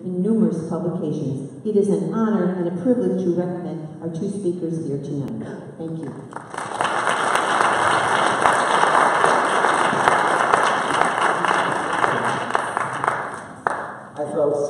in numerous publications. It is an honor and a privilege to recommend our two speakers here tonight. Thank you. Hi, folks.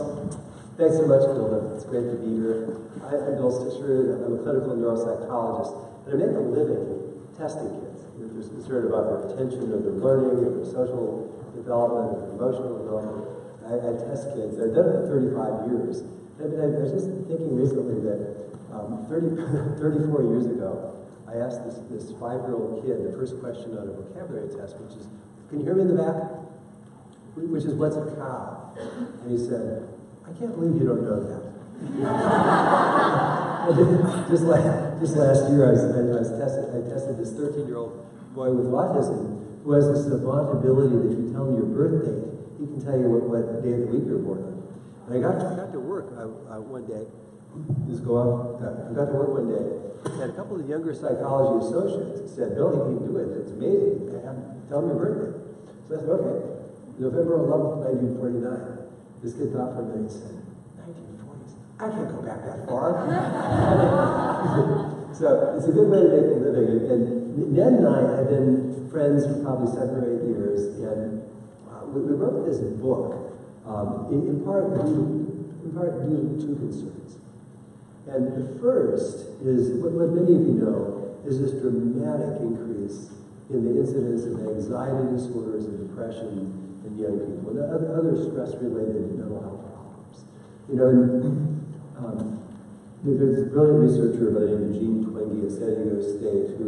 Thanks so much, Gilda. It's great to be here. I'm Bill Stixrud. I'm a clinical neuropsychologist, and I make a living testing kids. If they're concerned about their attention or their learning or their social development or their emotional development, I test kids. I've done it for 35 years. And I was just thinking recently that 34 years ago, I asked this 5-year-old kid the first question on a vocabulary test, which is, can you hear me in the back? Which is, what's a cow? And he said, I can't believe you don't know that. just last year, I tested this 13-year-old boy with autism who has this savant ability that if you tell him your birth date, he can tell you what day of the week you're born on. And I got to work one day. Just go up. I got to work one day, and a couple of the younger psychology associates said, Bill, he can do it. It's amazing. Tell him your birthday. So I said, okay. November 11th, 1949. This kid thought for a minute and said, 1940s? I can't go back that far. So it's a good way to make a living. And Ned and I have been friends for probably 7 or 8 years, and we wrote this book in part due to 2 concerns. And the first is, what many of you know, is this dramatic increase in the incidence of anxiety disorders and depression in young people, and other stress-related mental health problems. You know, there's a brilliant researcher by the name of Gene Twenge at San Diego State who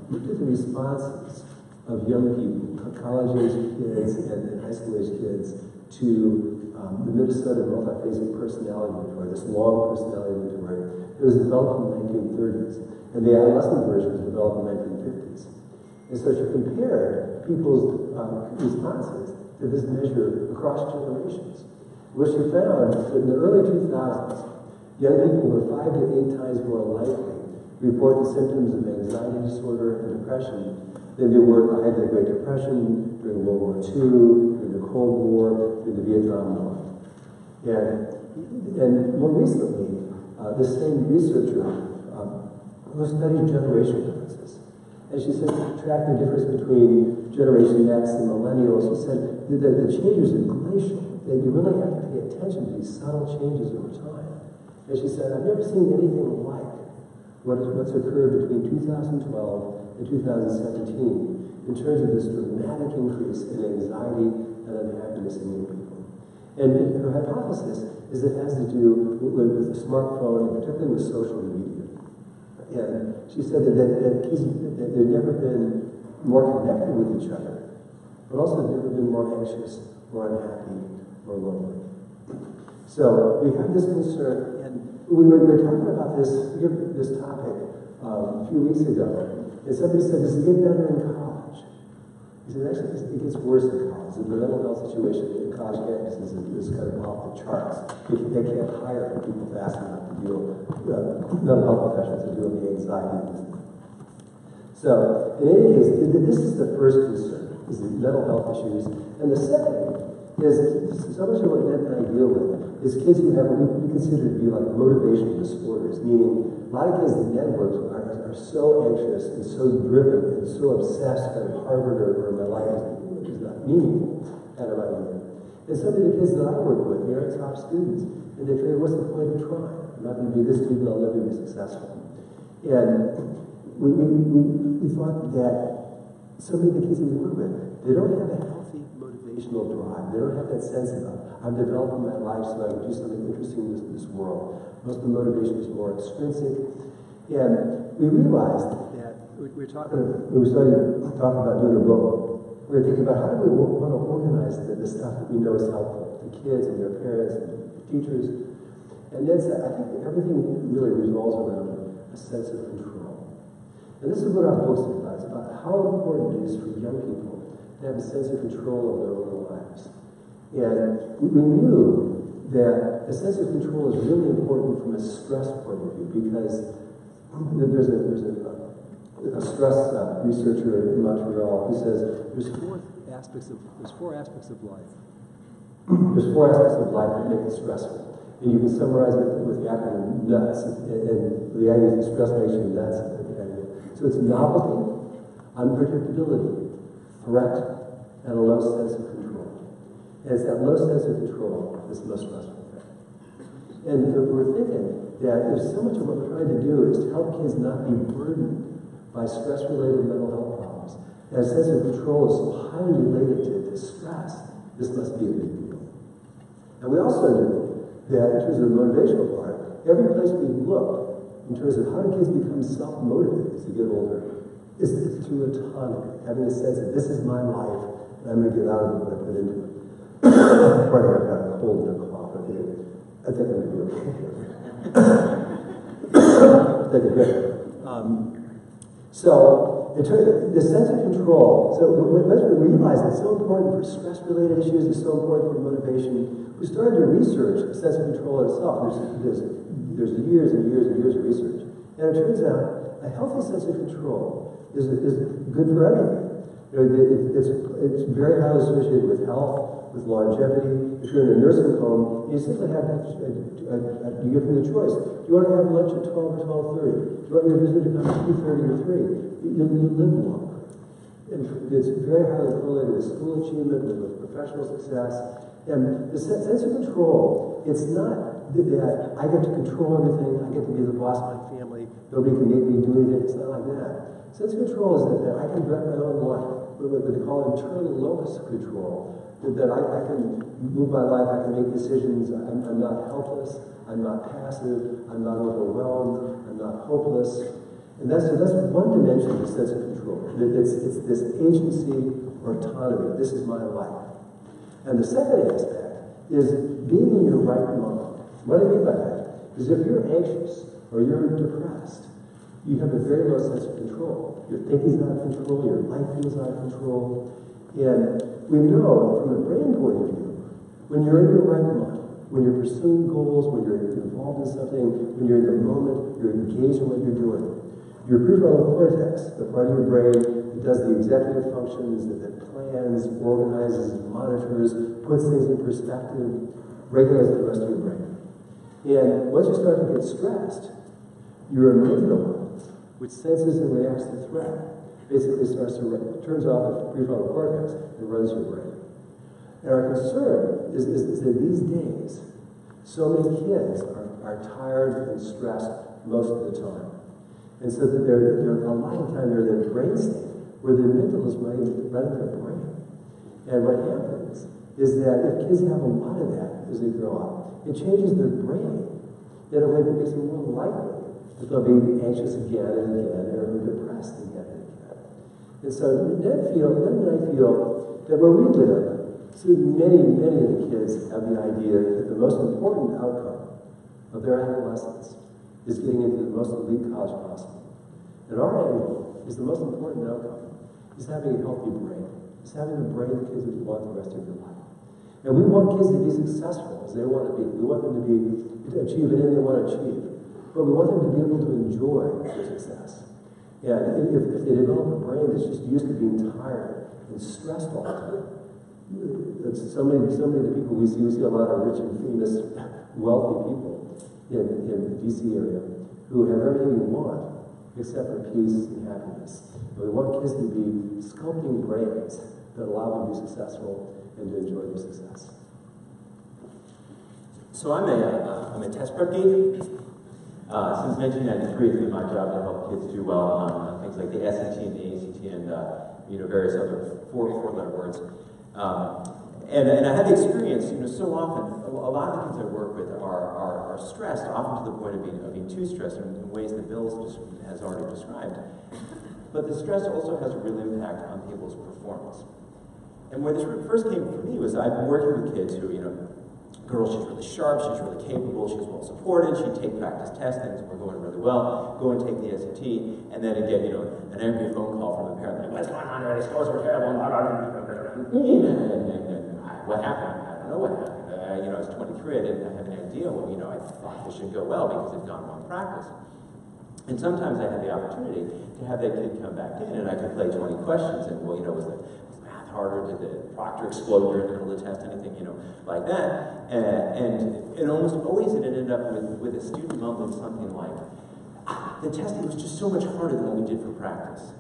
looked at the responses of young people, college-age kids and high school-age kids, to the Minnesota Multiphasic Personality Inventory, this long personality inventory. It was developed in the 1930s, and the adolescent version was developed in the 1950s. And so she compared people's responses to this measure across generations. What she found is that in the early 2000s, young people were 5 to 8 times more likely to report the symptoms of anxiety disorder and depression than they were at the height of the Great Depression, during World War II, during the Cold War, during the Vietnam War. And more recently, this same researcher who studied generational differences. And she said, tracking the difference between Generation X and Millennials, she said that the changes are glacial, that you really have to pay attention to these subtle changes over time. And she said, I've never seen anything like what's occurred between 2012 and 2017 in terms of this dramatic increase in anxiety and unhappiness in young people. And her hypothesis is that it has to do with the smartphone, and particularly with social media. And she said that they've never been more connected with each other, but also they've never been more anxious, more unhappy, more lonely. So we have this concern, and we were talking about this topic a few weeks ago, and somebody said, does it get better in college? He said, actually, it gets worse in college. The mental health situation in college campuses is kind of off the charts. They can't hire people fast enough to deal with mental health professionals to deal with the anxiety. So, in any case, this is the first concern, is the mental health issues. And the second is, so much of what Ned and I deal with is kids who have what we consider to be like motivational disorders, meaning a lot of kids that Ned works with are so anxious and so driven and so obsessed that Harvard or my life is not meaningful out of my life. And some of the kids that I work with, they're top students, and they figure, what's the point of trying? I'm not going to be this student, I'll never be successful. And we thought that some of the kids that we work with, they don't have a healthy motivational drive. They don't have that sense of, I'm developing my life so I can do something interesting in this world. Most of the motivation is more extrinsic. And we realized that when we started talking about doing a book, we were thinking about how do we want to organize the stuff that we know is helpful to kids and their parents and teachers. And Ned said, I think that everything really revolves around a sense of control. And this is what our book's about. It's about how important it is for young people to have a sense of control of their own lives. And we knew that a sense of control is really important from a stress point of view, because there's a stress researcher in Montreal who says there's four aspects of life There's 4 aspects of life that make it stressful. And you can summarize it with the acronym NUTS. And the idea is stress makes you nuts. So it's novelty, unpredictability, threat, and a low sense of control. And it's that low sense of control that's the most stressful thing. And we're thinking that there's so much of what we're trying to do is to help kids not be burdened by stress-related mental health problems. And a sense of control is so highly related to stress. This must be a big deal. And we also knew that in terms of the motivational part, every place we looked in terms of how do kids become self-motivated as they get older is through autonomy, having a sense that this is my life and I'm going to get out of it what I put into it. Pardon me, I've got a cold and a cough. I think I'm going to be okay. Take a break. So, the sense of control. So, once we realized it's so important for stress-related issues, it's so important for motivation, we started to research the sense of control itself. There's years and years and years of research. And it turns out a healthy sense of control is good for everything. It's very highly associated with health, with longevity. If you're in a nursing home, you simply have you give them the choice. Do you want to have lunch at 12 or 12:30? Do you want your visitor to come at 2:30 or 3? You live longer. And it's very highly correlated with school achievement, with professional success. And the sense of control, it's not that I get to control everything, I get to be the boss of my family, nobody can make me do anything. It's not like that. Sense of control is that I can direct my own life. What they call internal locus of control. That I can move my life, I can make decisions, I'm not helpless, I'm not passive, I'm not overwhelmed, I'm not hopeless. And that's one dimension of the sense of control. It's this agency or autonomy. This is my life. And the second aspect is being in your right mind. What I mean by that is if you're anxious or you're depressed, you have a very low sense of control. Your thinking's out of control, your life feels out of control. And we know from a brain point of view, when you're in your right mind, when you're pursuing goals, when you're involved in something, when you're in the moment, you're engaged in what you're doing, your prefrontal cortex, the part of your brain that does the executive functions, that plans, organizes, monitors, puts things in perspective, regulates the rest of your brain. And once you start to get stressed, your amygdala, which senses and reacts to threat, basically turns off the prefrontal cortex and runs your brain. And our concern is that these days, so many kids are tired and stressed most of the time. And so that they're a lot of time they're in a brain state where the amygdala is running their brain. And what happens is that if kids have a lot of that as they grow up, it changes their brain in a way that makes them more likely that they'll be anxious again and again, or depressed again and again. And so Ned and I feel that where we live, so many of the kids have the idea that the most important outcome of their adolescence is getting into the most elite college possible. And our angle is the most important outcome is having a healthy brain. It's having the brain that kids would want the rest of their life. And we want kids to be successful as they want to be. We want them to achieve anything they want to achieve. But we want them to be able to enjoy their success. And if they develop a brain that's just used to being tired and stressed all the time, so many of the people we see a lot of rich and famous, wealthy people in the DC area who have everything you want except for peace and happiness. And we want kids to be sculpting brains that allow them to be successful and to enjoy their success. So I'm a test prep geek. Since 1993, it's been my job to help kids do well on things like the SAT and the ACT and various other four-letter words. And I had the experience, so often, a lot of the kids I work with are stressed, often to the point of being too stressed in ways that Bill has already described. But the stress also has a real impact on people's performance. And where this first came for me was I've been working with kids who, girl, she's really sharp, she's really capable, she's well supported, she'd take practice tests, things were going really well, go and take the SAT, and then again, an angry phone call from a parent like, what's going on here, these scores were terrible, what happened? I don't know what happened. I was 23, I didn't have any idea. Well, I thought this should go well because they've gone well in practice. And sometimes I had the opportunity to have that kid come back in and I could play 20 questions and, was the math harder? Did the proctor explode during the middle of the test? Anything, like that? And almost always it ended up with a student mumbling something like, the test, it was just so much harder than what we did for practice.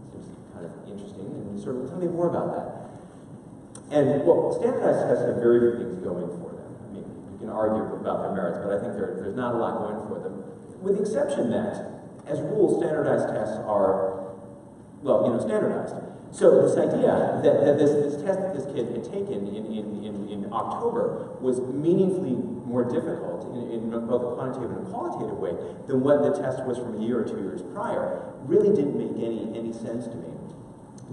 Seems kind of interesting, and sort of tell me more about that. And, well, standardized tests have very few things going for them. I mean, you can argue about their merits, but I think there's not a lot going for them. With the exception that, as a rule, standardized tests are, well, standardized. So this idea that this test that this kid had taken in October was meaningfully more difficult in both a quantitative and a qualitative way than what the test was from a year or 2 years prior really didn't make any sense to me.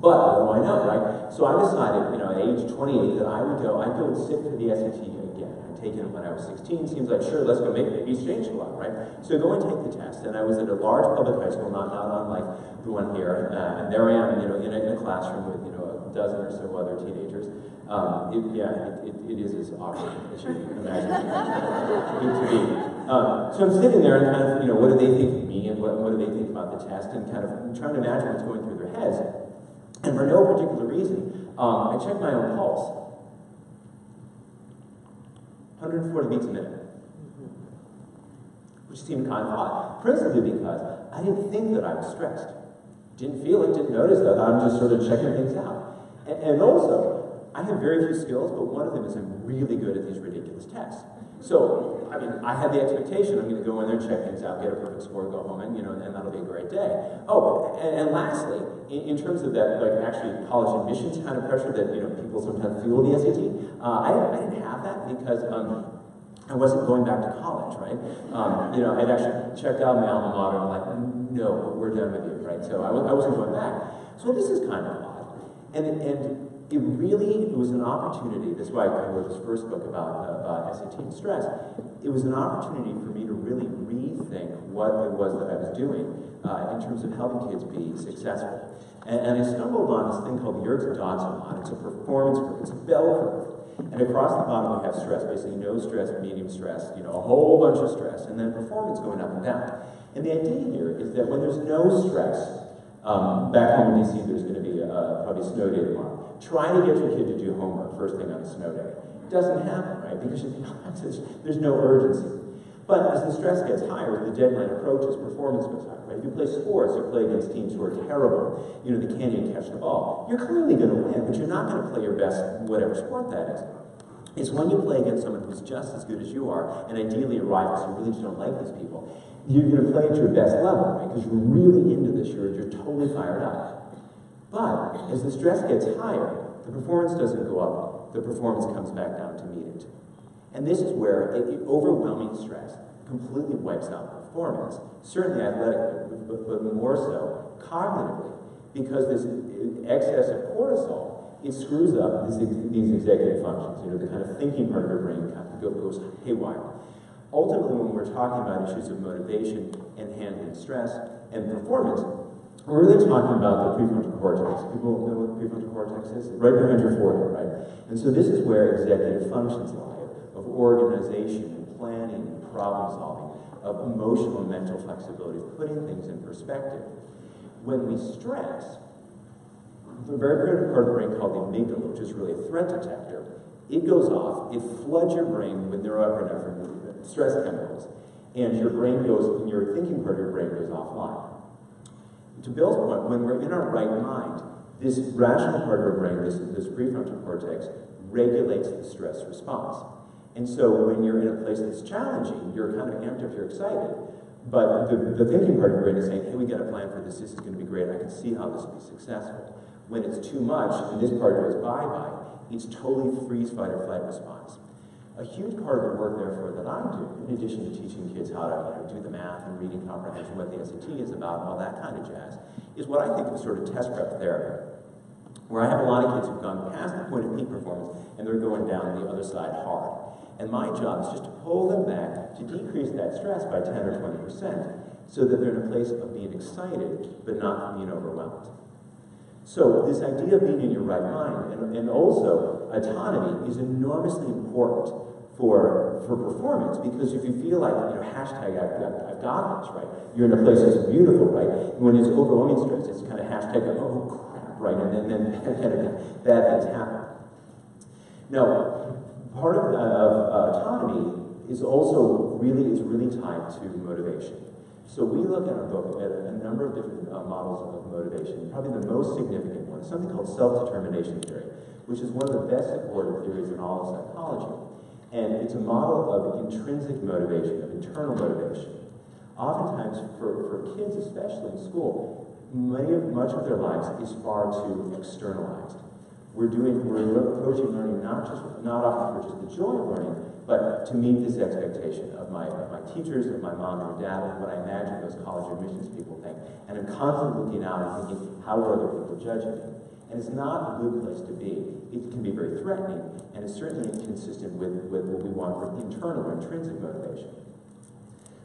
But what do I know, right? So I decided, at age 28, that I'd go and sit for the SAT again. I'd taken it when I was 16. Seems like, sure, let's go make it. He's changed a lot, right? So go and take the test. And I was at a large public high school, not unlike the one here. And there I am, in a classroom with, a dozen or so other teenagers. It is as awkward as you can imagine it to be. So I'm sitting there and kind of, what do they think of me and what do they think about the test, and kind of trying to imagine what's going through their heads. And for no particular reason, I checked my own pulse. 140 beats a minute. Which seemed kind of odd. Principally because I didn't think that I was stressed. Didn't feel it, didn't notice that. I'm just sort of checking things out. And also, I have very few skills, but one of them is I'm really good at these ridiculous tests. So, I mean, I had the expectation I'm going to go in there, check things out, get a perfect score, go home, and that'll be a great day. Oh, and lastly, in terms of that, like actually college admissions kind of pressure that people sometimes feel with the SAT, I didn't have that because I wasn't going back to college, right? I'd actually checked out my alma mater and I'm like, no, we're done with you, right? So I wasn't going back. So this is kind of odd, and it was an opportunity. That's why I wrote this first book about SAT and stress. It was an opportunity for me to really rethink what it was that I was doing in terms of helping kids be successful. And I stumbled on this thing called the Yerkes-Dodson line. It's a performance curve. It's a bell curve. And across the bottom we have stress, basically no stress, medium stress, a whole bunch of stress, and then performance going up and down. And the idea here is that when there's no stress, back home in DC there's going to be probably a snow day tomorrow. Try to get your kid to do homework first thing on a snow day. It doesn't happen, right? Because there's no urgency. But as the stress gets higher, the deadline approaches, performance goes higher, right? If you play sports or play against teams who are terrible, they can't even catch the ball, you're clearly going to win, but you're not going to play your best, whatever sport that is. It's when you play against someone who's just as good as you are, and ideally a rival, so you really just don't like these people, you're going to play at your best level, right? Because you're really into this, you're totally fired up. But as the stress gets higher, the performance doesn't go up. The performance comes back down to meet it. And this is where overwhelming stress completely wipes out performance, certainly athletically, but more so cognitively, because this excess of cortisol, it screws up these executive functions. The kind of thinking part of your brain kind of goes haywire. Ultimately, when we're talking about issues of motivation and handling stress and performance, we're really talking about the prefrontal cortex. People know what the prefrontal cortex is? Right behind your forehead, right? And so this is where executive functions lie, of organization and planning and problem solving, of emotional and mental flexibility, of putting things in perspective. When we stress, the very critical part of the brain called the amygdala, which is really a threat detector, it goes off, it floods your brain with norepinephrine, stress chemicals, and your thinking part of your brain goes offline. To Bill's point, when we're in our right mind, this rational part of our brain, this prefrontal cortex, regulates the stress response. And so when you're in a place that's challenging, you're kind of amped up, you're excited, but the thinking part of your brain is saying, hey, we got a plan for this is going to be great, I can see how this will be successful. When it's too much, and this part goes bye-bye, it's totally freeze, fight, or flight response. A huge part of the work, therefore, that I'm doing, in addition to teaching kids how to do the math and reading comprehension, what the SAT is about, and all that kind of jazz, is what I think of sort of test prep therapy, where I have a lot of kids who've gone past the point of peak performance, and they're going down the other side hard. And my job is just to pull them back to decrease that stress by 10 or 20%, so that they're in a place of being excited, but not being overwhelmed. So this idea of being in your right mind, and also autonomy, is enormously important for performance, because if you feel like, hashtag I've got this, right? You're in a place that's beautiful, right? When it's overwhelming stress, it's kind of hashtag, oh crap, right? And then bad things happen. Now, part of autonomy is also really tied to motivation. So we look in our book at a number of different models of motivation. Probably the most significant one is something called self-determination theory, which is one of the best supported theories in all of psychology. And it's a model of intrinsic motivation, of internal motivation. Oftentimes, for kids, especially in school, much of their lives is far too externalized. We're approaching learning not often for just the joy of learning, but to meet this expectation of my teachers, of my mom and dad, of what I imagine those college admissions people think. And I'm constantly looking out and thinking, how will other people judge me? And it's not a good place to be. It can be very threatening, and it's certainly inconsistent with what we want for internal or intrinsic motivation.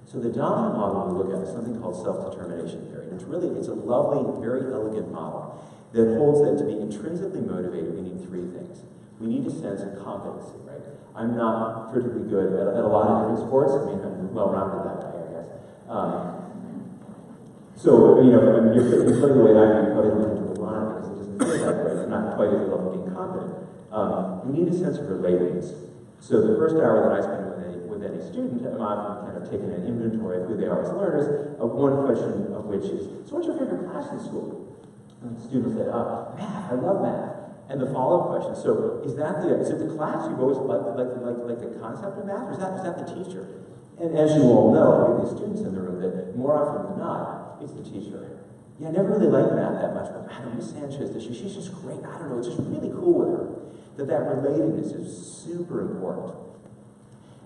So the dominant model we look at is something called self-determination theory. And it's a lovely, very elegant model that holds that to be intrinsically motivated, we need three things. We need a sense of competency, right? I'm not particularly good at a lot of different sports. I mean, I'm well-rounded that way, I guess. So, you're playing the way I do, you probably don't have to do a lot because it doesn't feel that great. I'm not quite at the level of being competent. We need a sense of relatedness. So the first hour that I spend with any student, I'm often kind of taking an inventory of who they are as learners, one question of which is, so what's your favorite class in school? And the student will say, math, I love math. And the follow-up question, so is it the class you've always liked the concept of math, or is that the teacher? And as you all know, there are these students in the room that more often than not, it's the teacher. Yeah, I never really liked math that much, but Madam Miss Sanchez, she's just great. I don't know, it's just really cool with her. That relatedness is super important.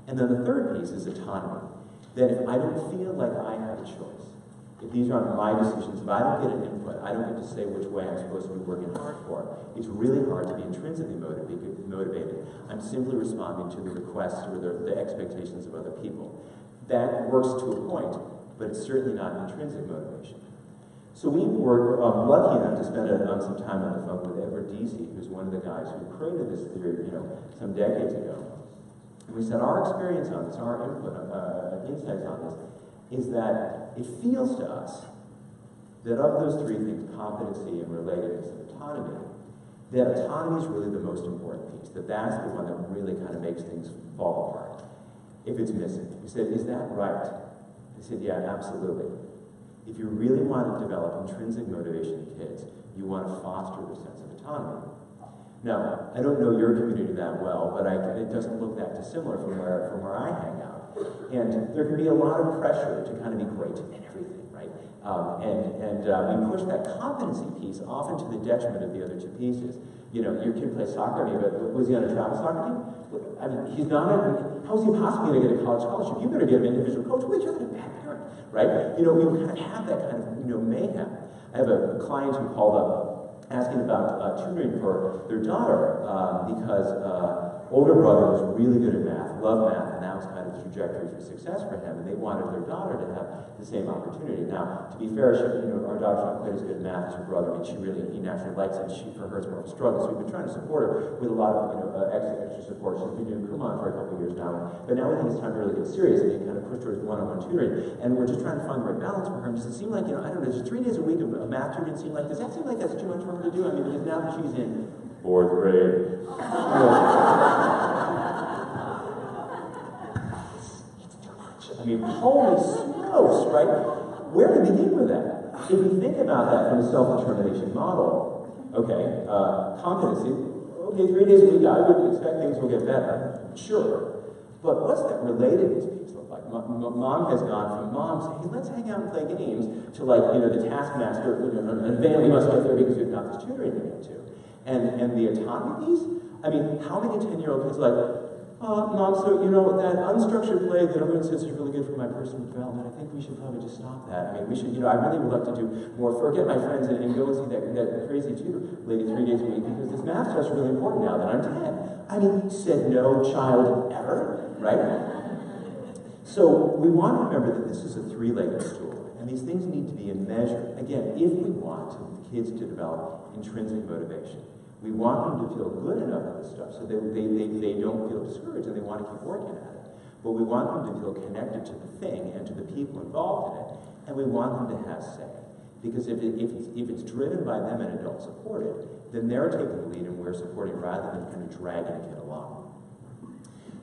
And then the third piece is autonomy. That if I don't feel like I have a choice, if these aren't my decisions, if I don't get an input, I don't get to say which way I'm supposed to be working hard for, it's really hard to be intrinsically motivated. I'm simply responding to the requests or the expectations of other people. That works to a point, but it's certainly not intrinsic motivation. So we were lucky enough to spend some time on the phone with Edward Deasy, who's one of the guys who created this theory, some decades ago. And we said our experience on this, our input, insights on this, is that it feels to us that of those three things, competency and relatedness and autonomy, that autonomy is really the most important piece, that's the one that really kind of makes things fall apart if it's missing. We said, is that right? They said, yeah, absolutely. If you really want to develop intrinsic motivation in kids, you want to foster the sense of autonomy. Now, I don't know your community that well, but it doesn't look that dissimilar from where I hang out. And there can be a lot of pressure to kind of be great in everything, right? We push that competency piece often to the detriment of the other two pieces. Your kid plays soccer, but was he on a travel soccer team? I mean, he's not. How is he possibly going to get a college scholarship? You better get him an individual coach. Wait, you're a bad parent, right? We kind of have that kind of mayhem. I have a client who called up asking about tutoring for their daughter because older brother was really good at math, loved math, and that was kind of the trajectory for success for him, and they wanted their daughter to have the same opportunity. Now, to be fair, our daughter's not quite as good at math as her brother. I mean, he naturally likes it. For her, it's more of a struggle. So we've been trying to support her with a lot of extra support. She's been doing Kumon for a couple of years now, but now we think it's time to really get serious and kind of push towards one-on-one tutoring. And we're just trying to find the right balance for her. And does it seem like, I don't know, just 3 days a week of math tutoring does that seem like that's too much for her to do? I mean, because now that she's in 4th grade. I mean, holy smokes, right? Where to begin with that? If you think about that from a self-determination model, okay, competency, okay, 3 days a week, I would expect things will get better, sure. But what's that relatedness piece look like? Mom has gone from mom saying, hey, let's hang out and play games, to the taskmaster, and then we must get there because we've got this tutoring to get to. And the autonomy piece, I mean, how many 10-year-old kids are like, Mom, so, that unstructured play that everyone says is really good for my personal development, I think we should probably just stop that. I mean, we should, I really would like to do more, forget my friends and go and see that crazy tutor lady 3 days a week, because this math stuff's really important now that I'm 10. I mean, said no child ever, right? So we want to remember that this is a three-legged stool, and these things need to be in measure. Again, if we want kids to develop intrinsic motivation, we want them to feel good enough at this stuff so they don't feel discouraged and they want to keep working at it. But we want them to feel connected to the thing and to the people involved in it, and we want them to have say. Because if it's driven by them and adults support it, then they're taking the lead and we're supporting rather than kind of dragging a kid along.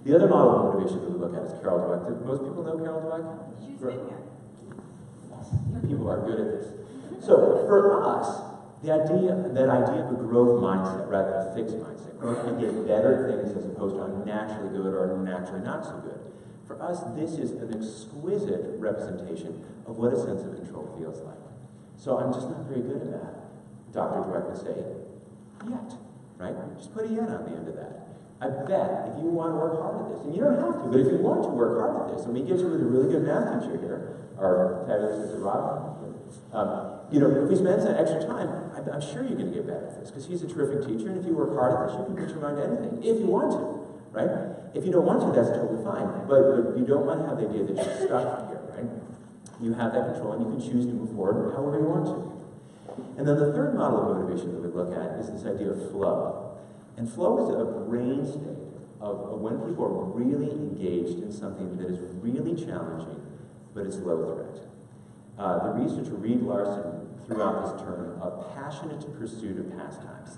The other model of motivation that we look at is Carol Dweck. Do most people know Carol Dweck? She's been here. People are good at this. So for us, that idea of a growth mindset rather than a fixed mindset, where we get better things as opposed to unnaturally good or naturally not so good. For us, this is an exquisite representation of what a sense of control feels like. So I'm just not very good at that. Dr. Dweck would say, yet, right? Just put a yet on the end of that. I bet if you want to work hard at this, and you don't have to, but if you want to work hard at this, and we get you with a really good math teacher here, our fabulous Mr. Rob, if we spend some extra time, I'm sure you're going to get better at this, because he's a terrific teacher, and if you work hard at this, you can put your mind to anything, if you want to, right? If you don't want to, that's totally fine, but you don't want to have the idea that you're stuck here, right? You have that control, and you can choose to move forward however you want to. And then the third model of motivation that we look at is this idea of flow. And flow is a brain state of when people are really engaged in something that is really challenging, but it's low threat. The researcher Reed Larson threw out this term of passionate pursuit of pastimes.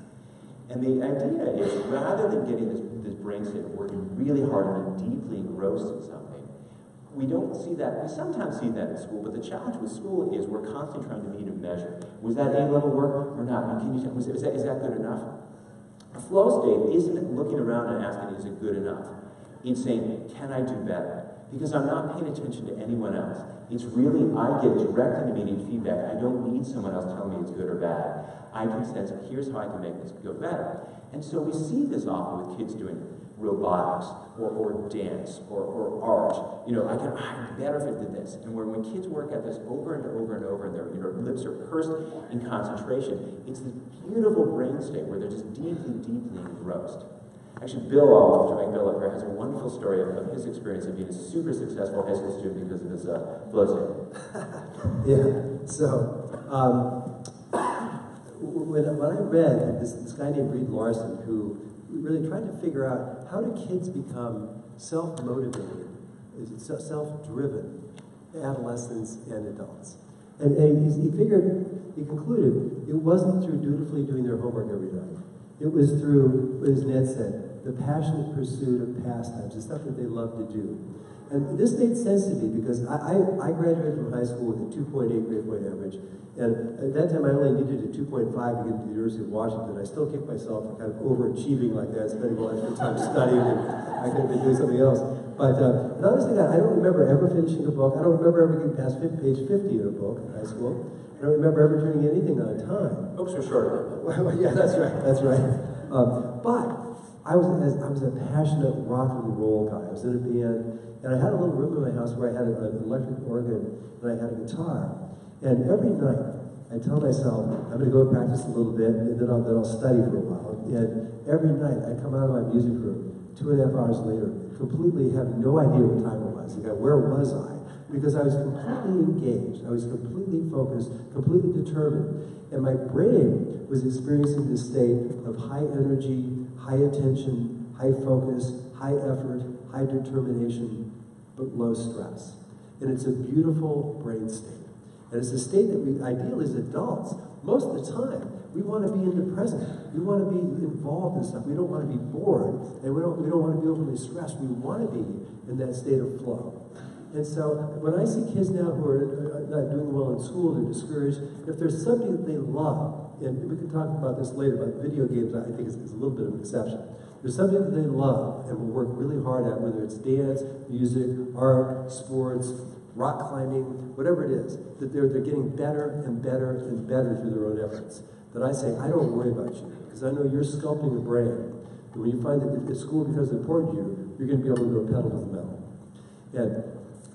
And the idea is, rather than getting this brain state of working really hard and being deeply engrossed in something, we don't see that. We sometimes see that in school, but the challenge with school is we're constantly trying to meet a measure. Was that A-level work or not? Can you tell, is that good enough? A flow state isn't looking around and asking, is it good enough? It's saying, can I do better? Because I'm not paying attention to anyone else. It's really, I get direct and immediate feedback. I don't need someone else telling me it's good or bad. I can sense, here's how I can make this go better. And so we see this often with kids doing robotics or dance or art. I'm better if I did this. And when kids work at this over and over and over, and their lips are pursed in concentration, it's this beautiful brain state where they're just deeply, deeply engrossed. Actually, Bill, I'll make Bill up here, has a wonderful story of his experience of being a super successful high school student because of his flow state. Yeah, so when I read this guy named Reed Larson, who really tried to figure out how do kids become self-motivated, self-driven adolescents and adults. And he concluded it wasn't through dutifully doing their homework every night. It was through, as Ned said, the passionate pursuit of pastimes, the stuff that they love to do. And this made sense to me because I graduated from high school with a 2.8 grade point average. And at that time, I only needed a 2.5 to get to the University of Washington. I still kick myself for kind of overachieving like that, spending a lot of time studying, and I could have been doing something else. But and honestly, I don't remember ever finishing a book. I don't remember ever getting past page 50 in a book in high school. I don't remember ever turning anything on time. Books are shorter. Well, yeah, that's right. That's right. But I was a passionate rock and roll guy. I was in a band, and I had a little room in my house where I had an electric organ and I had a guitar. And every night, I tell myself, I'm going to go practice a little bit, and then I'll study for a while. And every night, I come out of my music room, 2.5 hours later, completely having no idea what time it was. Like, where was I? Because I was completely engaged. I was completely focused, completely determined. And my brain was experiencing this state of high energy, high attention, high focus, high effort, high determination, but low stress. And it's a beautiful brain state. And it's a state that we, ideally as adults, most of the time, we want to be in the present. We want to be involved in stuff. We don't want to be bored, and we don't want to be overly stressed. We want to be in that state of flow. And so when I see kids now who are not doing well in school, they're discouraged, if there's something that they love, and we can talk about this later, about video games, I think is a little bit of an exception. There's something that they love and will work really hard at, whether it's dance, music, art, sports, rock climbing, whatever it is, that they're getting better and better and better through their own efforts. That I say, I don't worry about you, because I know you're sculpting the brain. And when you find that if school becomes important to you, you're going to be able to go pedal to the metal. And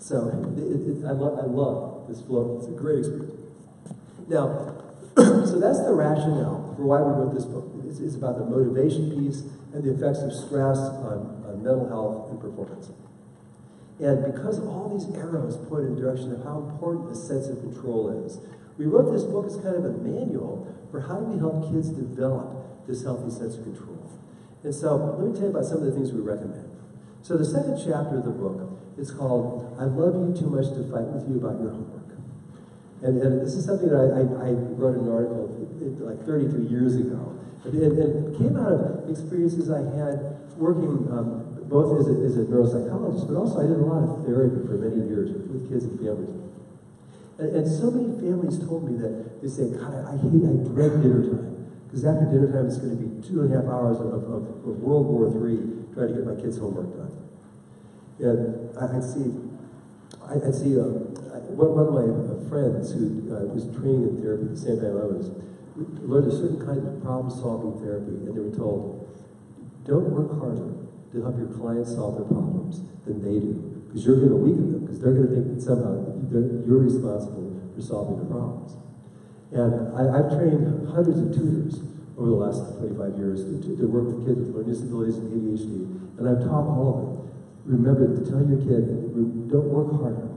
so I love this flow. It's a great experience. Now, so that's the rationale for why we wrote this book. It's about the motivation piece and the effects of stress on mental health and performance. And because all these arrows point in the direction of how important a sense of control is, we wrote this book as kind of a manual for how do we help kids develop this healthy sense of control. And so let me tell you about some of the things we recommend. So the second chapter of the book, it's called, I Love You Too Much to Fight With You About Your Homework. And this is something that I wrote an article like 32 years ago. And it came out of experiences I had working both as a neuropsychologist, but also I did a lot of therapy for many years with kids and families. And so many families told me that they say, God, I dread dinner time. Because after dinner time, it's going to be 2.5 hours of World War III trying to get my kids' homework done. And I'd see one of my friends who was training in therapy at the same time I was, learned a certain kind of problem-solving therapy, and they were told, don't work harder to help your clients solve their problems than they do, because you're going to weaken them, because they're going to think that somehow you're responsible for solving the problems. And I've trained hundreds of tutors over the last 25 years to work with kids with learning disabilities and ADHD, and I've taught all of them, remember to tell your kid, don't work harder.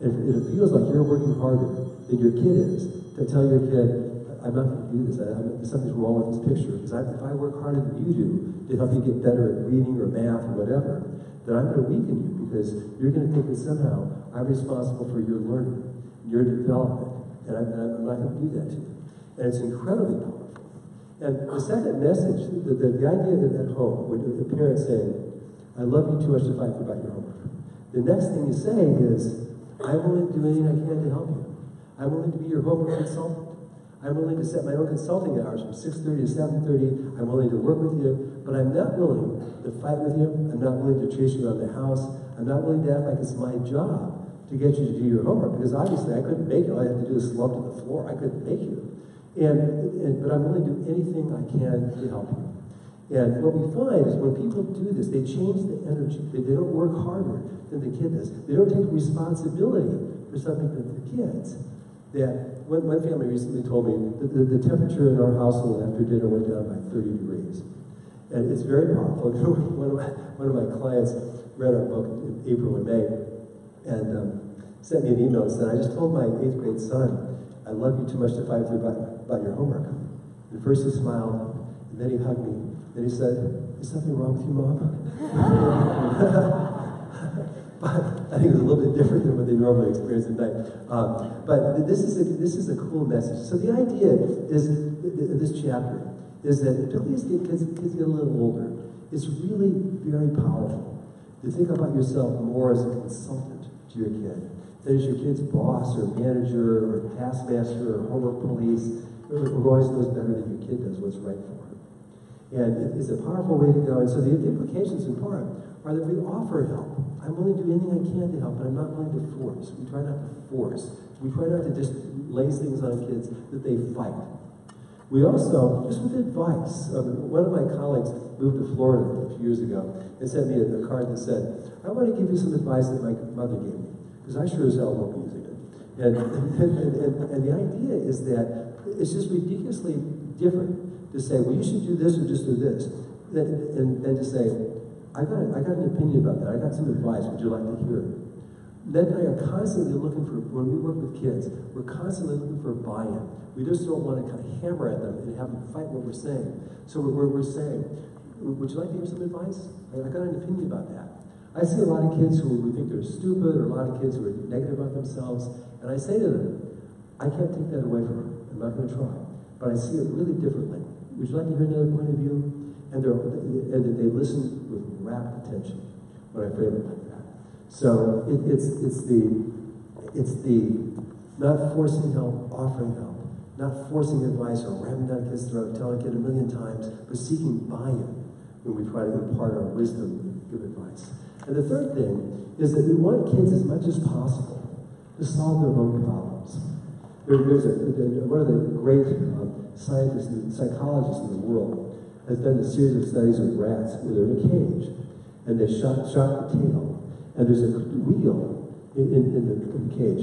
And if it feels like you're working harder than your kid is, to tell your kid, I'm not going to do this. Something's wrong with this picture. Because if I work harder than you do to help you get better at reading or math or whatever, then I'm going to weaken you because you're going to think that somehow I'm responsible for your learning, your development, and I'm not going to do that to you. And it's incredibly powerful. And the second message, the idea that at home, when a parent saying, I love you too much to fight about your homework, the next thing you say is, I'm willing to do anything I can to help you. I'm willing to be your homework consultant. I'm willing to set my own consulting hours from 6:30 to 7:30. I'm willing to work with you, but I'm not willing to fight with you. I'm not willing to chase you around the house. I'm not willing to act like it's my job to get you to do your homework, because obviously I couldn't make it. All I had to do is slump to the floor. I couldn't make you. But I'm willing to do anything I can to help you. And what we find is when people do this, they change the energy. They don't work harder than the kid does. They don't take responsibility for something that the kids. That one family recently told me that the temperature in our household after dinner went down by 30 degrees. And it's very powerful. One of my clients read our book in April or May and sent me an email and said, I just told my 8th grade son, I love you too much to fight with you about your homework. And first he smiled, and then he hugged me, and he said, is something wrong with you, Mom? But I think it was a little bit different than what they normally experience at night. But this is a cool message. So the idea is, this chapter, is that particularly as kids get a little older, it's really very powerful to think about yourself more as a consultant to your kid. That is your kid's boss or manager or taskmaster or homework police, who always knows better than your kid does what's right for him. And it's a powerful way to go. And so the implications in part are that we offer help. I'm willing to do anything I can to help, but I'm not willing to force. We try not to force. We try not to just lace things on kids that they fight. We also, just with advice, one of my colleagues moved to Florida a few years ago and sent me a card that said, I want to give you some advice that my mother gave me, because I sure as hell won't be using it. And the idea is that it's just ridiculously different to say, well, you should do this or just do this, and to say, I got an opinion about that. I got some advice. Would you like to hear it? Ned and I are constantly looking for, when we work with kids, we're constantly looking for buy-in. We just don't want to kind of hammer at them and have them fight what we're saying. So we're saying, would you like to hear some advice? I got an opinion about that. I see a lot of kids who think they're stupid, or a lot of kids who are negative about themselves, and I say to them, I can't take that away from them. I'm not going to try. But I see it really differently. Would you like to hear another point of view? And they listen with rapt attention when I frame it like that. So it's the not forcing help, offering help, not forcing advice or ramming down a kid's throat, telling a kid 1,000,000 times, but seeking buy-in when we try to impart our wisdom and give advice. And the third thing is that we want kids as much as possible to solve their own problems. There's one of the great scientists and psychologists in the world has done a series of studies with rats where they're in a cage, and they shock the tail, and there's a wheel in the cage.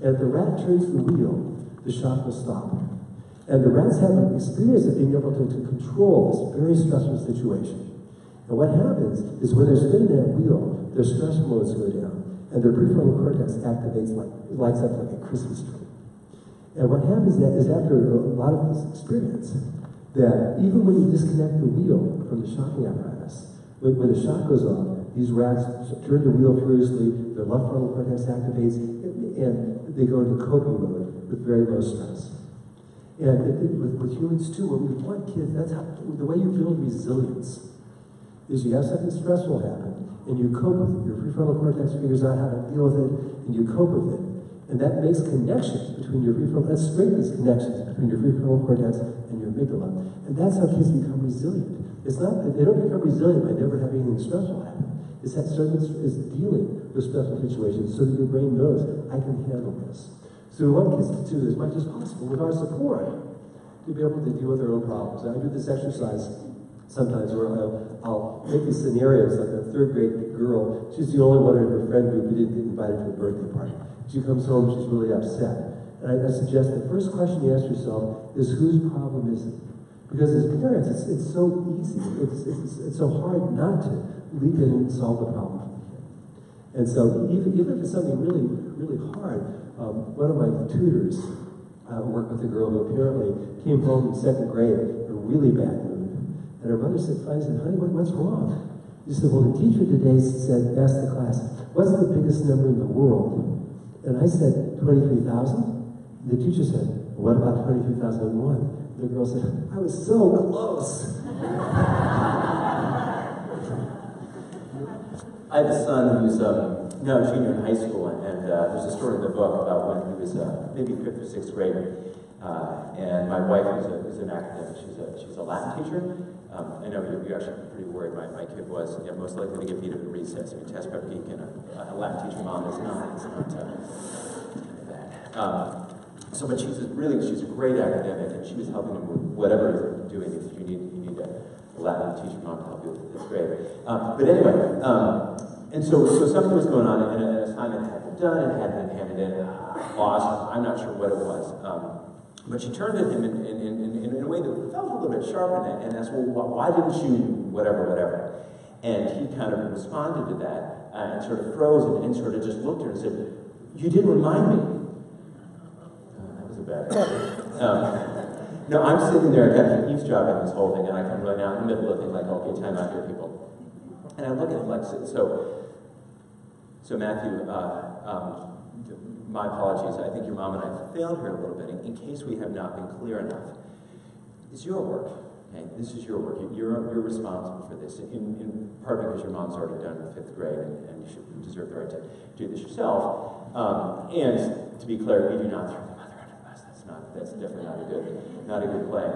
And if the rat turns the wheel, the shock will stop. And the rats have an experience of being able to control this very stressful situation. And what happens is when they're spinning that wheel, their stress hormones go down, and their prefrontal cortex activates lights up like a Christmas tree. And what happens is after a lot of this experience, that even when you disconnect the wheel from the shocking apparatus, when the shock goes off, these rats turn the wheel furiously, their left frontal cortex activates, and they go into coping mode with very low stress. And with humans too, when we want kids, that's how, the way you build resilience is you have something stressful happen, and you cope with it. Your prefrontal cortex figures out how to deal with it, and you cope with it. And that makes connections between your prefrontal, that strengthens connections between your prefrontal cortex and your amygdala. And that's how kids become resilient. It's not that they don't become resilient by never having anything stressful happen. It's that is dealing with stressful situations so that your brain knows, I can handle this. So we want kids to do as much as possible with our support to be able to deal with their own problems. I do this exercise sometimes where I'll make these scenarios, like a third grade girl, she's the only one in her friend group who didn't get invited to a birthday party. She comes home, she's really upset. And I suggest the first question you ask yourself is, whose problem is it? Because as parents, it's so easy, it's so hard not to leap in and solve the problem. And so even if it's something really, really hard, one of my tutors worked with a girl who apparently came home in second grade in a really bad mood. And her mother finally said, honey, what's wrong? She said, well, the teacher today asked the class, what's the biggest number in the world? And I said, 23,000. The teacher said, what about 23,001? The girl said, I was so close. I have a son who's now a junior in high school, and there's a story in the book about when he was maybe 5th or 6th grade, and my wife is an academic. She's a Latin teacher. I know you're actually pretty worried. My kid was most likely to get beat up at recess. I mean, test prep geek and a Latin teacher mom is not bad. So, but she's a great academic, and she was helping him with whatever he's doing. If you need a Latin teacher mom to help you with 5th grade. But anyway, and so something was going on, and an assignment had been done and had been handed in. Lost. I'm not sure what it was. But she turned at him in a way that felt a little bit sharp and asked, well, why didn't you whatever? And he kind of responded to that and sort of froze and sort of just looked at her and said, you didn't remind me. That was a bad idea. No, I'm sitting there kind of eavesdropping this whole thing, and I come right out in the middle of the thing like, okay, time out here, people. And I look at him like, so Matthew, my apologies, I think your mom and I failed here a little bit in case we have not been clear enough. It's your work, okay? This is your work. You're responsible for this, in part because your mom's already done with 5th grade, and you deserve the right to do this yourself. And to be clear, we do not throw the mother under the bus. That's definitely not a good play.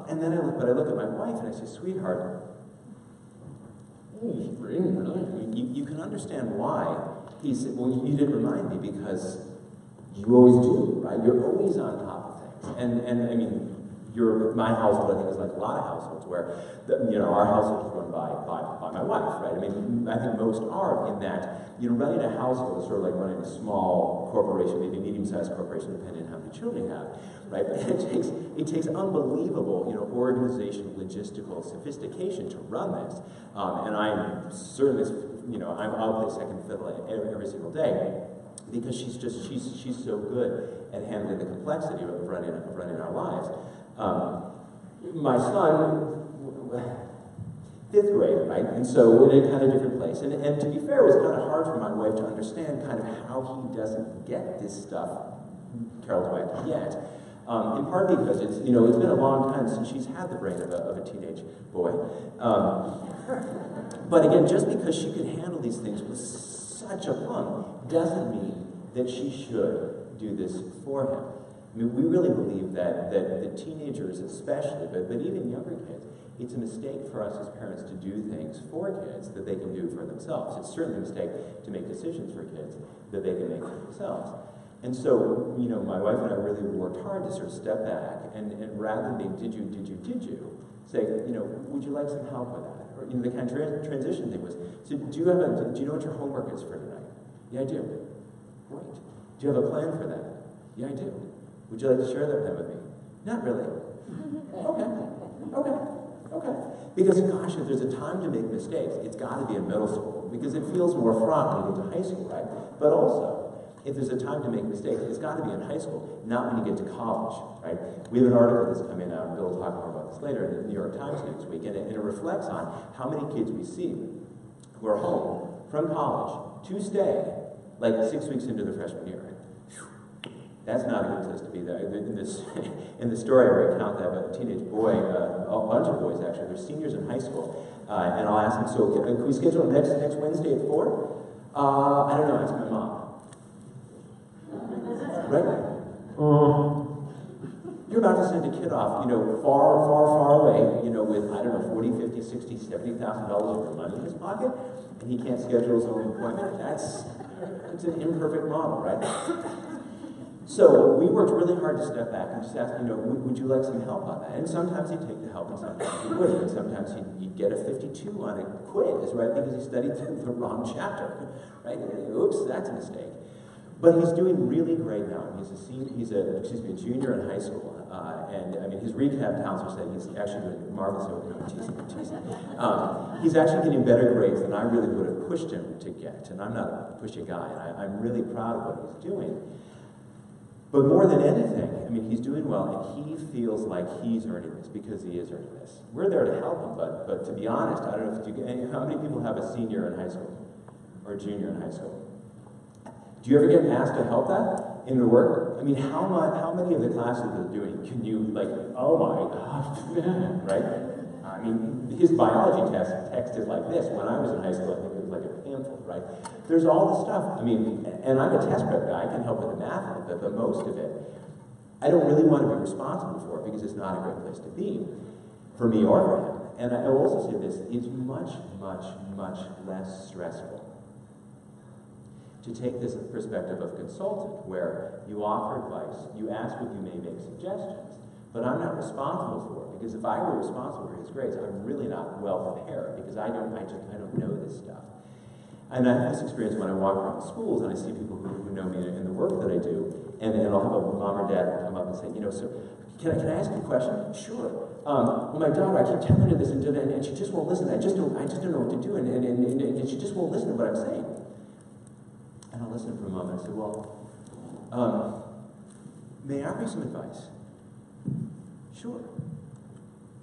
And then I look at my wife and I say, sweetheart, you can understand why. He said, well, you didn't remind me because you always do, right? You're always on top of things. And I mean, my household, I think, is like a lot of households where, our household is run by my wife, right? I mean, I think most are in that, running a household is sort of like running a small corporation, maybe a medium-sized corporation, depending on how many children you have, right? But it takes unbelievable, organizational, logistical sophistication to run this. And I'm certainly, I'll play second fiddle every single day because she's so good at handling the complexity of running our lives. My son, 5th grade, right? And so in a kind of different place. And to be fair, it was kind of hard for my wife to understand kind of how he doesn't get this stuff Carol's wife yet. In part because it's been a long time since she's had the brain of a teenage boy. But again, just because she can handle these things with such a plum doesn't mean that she should do this for him. I mean, we really believe that teenagers especially, but even younger kids, it's a mistake for us as parents to do things for kids that they can do for themselves. It's certainly a mistake to make decisions for kids that they can make for themselves. And so, my wife and I really worked hard to sort of step back and rather than being, did you, say, would you like some help with that? Or, the kind of transition thing was, so do you know what your homework is for tonight? Yeah, I do. Great. Do you have a plan for that? Yeah, I do. Would you like to share that plan with me? Not really. Okay. Because, gosh, if there's a time to make mistakes, it's got to be in middle school because it feels more fraught when you get to high school, right? But also, if there's a time to make mistakes, it's got to be in high school, not when you get to college, right? We have an article that's coming out, and Bill will talk more about this later, in the New York Times next week, and it reflects on how many kids we see who are home from college to stay, like 6 weeks into their freshman year, right? That's not a good place to be. In the story I recount that about a teenage boy, a bunch of boys actually, they're seniors in high school, and I'll ask them, so can we schedule next Wednesday at 4? I don't know, ask my mom. Right? You're about to send a kid off, far away, with, I don't know, $40, $50, $60, $70,000 of your money in his pocket, and he can't schedule his own appointment. It's an imperfect model, right? So we worked really hard to step back and just ask, would you like some help on that? And sometimes he'd take the help, and sometimes he wouldn't. And sometimes he'd get a 52 on a quiz, right? Because he studied through the wrong chapter, right? Oops, that's a mistake. But he's doing really great now. He's a junior in high school. And I mean, his recap counselor said he's actually doing marvelous. I'm teasing. He's actually getting better grades than I really would have pushed him to get. And I'm not a pushy guy. And I'm really proud of what he's doing. But more than anything, I mean, he's doing well, and he feels like he's earning this because he is earning this. We're there to help him, but to be honest, I don't know how many people have a senior in high school or a junior in high school? Do you ever get asked to help that in the work? I mean, how many of the classes that are doing can you, oh my gosh, right? I mean, his biology text is like this. When I was in high school, I think it was like a pamphlet, right? There's all this stuff. I mean, and I'm a test prep guy. I can help with the math a little bit, but most of it, I don't really want to be responsible for it because it's not a great place to be for me or for him. And I will also say this, it's much, much, much less stressful to take this perspective of consultant, where you offer advice, you ask if you may make suggestions, but I'm not responsible for it, because if I were responsible for his grades, I'm really not well prepared, because I don't know this stuff. And I have this experience when I walk around schools and I see people who know me in the work that I do, and I'll have a mom or dad come up and say, so can I ask you a question? Sure. Well, my daughter, I keep telling her this, and she just won't listen. I just don't know what to do, and she just won't listen to what I'm saying. And I'll listen for a moment. I say, well, may I offer you some advice? Sure.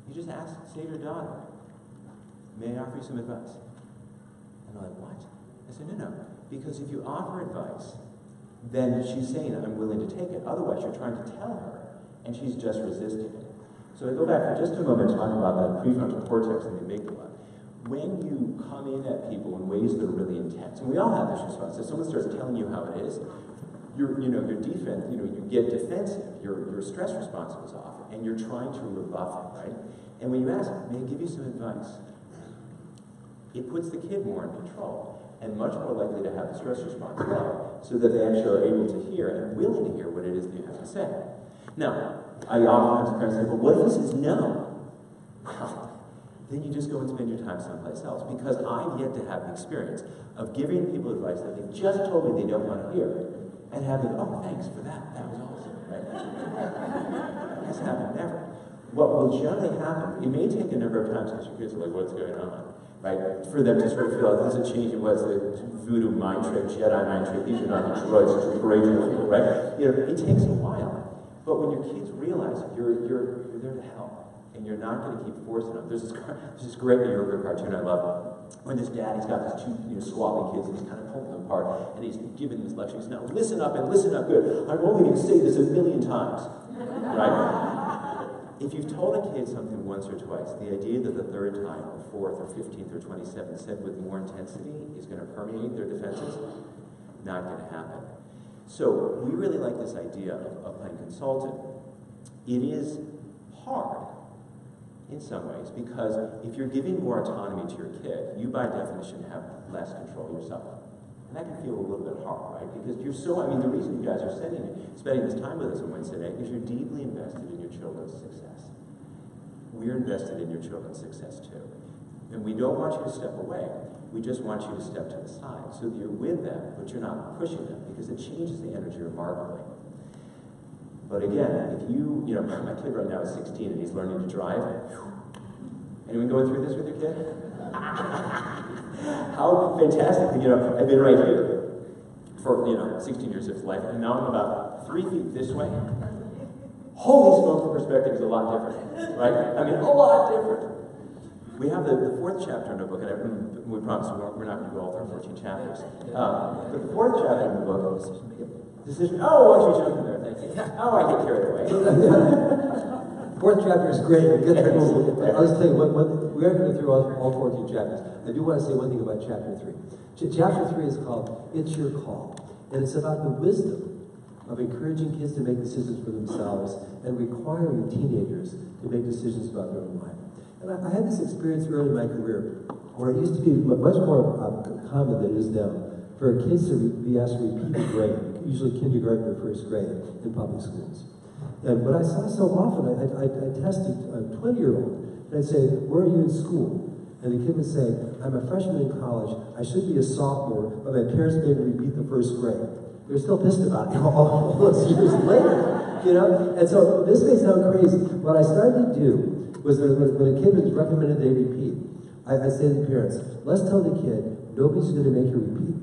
You just say to your daughter, may I offer you some advice? And they're like, what? I said, no. Because if you offer advice, then she's saying, I'm willing to take it. Otherwise, you're trying to tell her, and she's just resisting it. So I go back for just a moment to talk about that prefrontal cortex and the amygdala. When you come in at people in ways that are really intense, and we all have this response, if someone starts telling you how it is, your defense, you get defensive, your stress response goes off, and you're trying to rebuff it, right? And when you ask, may I give you some advice? It puts the kid more in control, and much more likely to have the stress response low, so that they actually are able to hear and willing to hear what it is that you have to say. Now, I oftentimes parents say, well, what if he says no? Well, then you just go and spend your time someplace else. Because I've yet to have the experience of giving people advice that they just told me they don't want to hear, and having, oh, thanks for that. That was awesome, right? That hasn't happened never. What will generally happen, it may take a number of times because your kids are like, what's going on? Right? For them to sort of feel like there's a change in what's the voodoo mind trick, Jedi mind trick, these are not the droids, it's courageous people, right? It takes a while. But when your kids realize you're there to help, and you're not going to keep forcing them. There's this great New Yorker cartoon I love, when this dad, he's got these two squabbling kids, and he's kind of pulling them apart, and he's giving this lecture. He's now, listen up and listen up good. I'm only going to say this 1,000,000 times, right? If you've told a kid something once or twice, the idea that the third time, or fourth, or 15th, or 27th, said with more intensity is going to permeate their defenses, not going to happen. So we really like this idea of playing consultant. It is hard in some ways, because if you're giving more autonomy to your kid, you by definition have less control yourself. And that can feel a little bit hard, right? Because you're the reason you guys are spending this time with us on Wednesday night is you're deeply invested in your children's success. We're invested in your children's success too. And we don't want you to step away. We just want you to step to the side so that you're with them, but you're not pushing them, because it changes the energy remarkably. But again, if my kid right now is 16 and he's learning to drive. Anyone going through this with your kid? How fantastic. I've been right here for, 16 years of his life, and now I'm about 3 feet this way. Holy smoke, the perspective is a lot different, right? I mean, a lot different. We have the fourth chapter in the book, and we promise we're not going to go all through 14 chapters. But the fourth chapter in the book is decision. Oh, why don't you jump in there? Thank you. Oh, I get carried away. Fourth chapter is great. I'll just tell you, we aren't going to go through all 14 chapters. I do want to say one thing about chapter 3. Chapter 3 is called It's Your Call. And it's about the wisdom of encouraging kids to make decisions for themselves and requiring teenagers to make decisions about their own life. And I had this experience early in my career where it used to be much more common than it is now for kids to be asked to repeat a grade, usually kindergarten or first grade in public schools. And what I saw so often, I tested a 20-year-old, and I'd say, where are you in school? And the kid would say, I'm a freshman in college, I should be a sophomore, but my parents made me repeat the first grade. They're still pissed about it all those years later, you know? And so this may sound crazy. What I started to do was that when a kid was recommended they repeat, I say to the parents, let's tell the kid, nobody's going to make you repeat,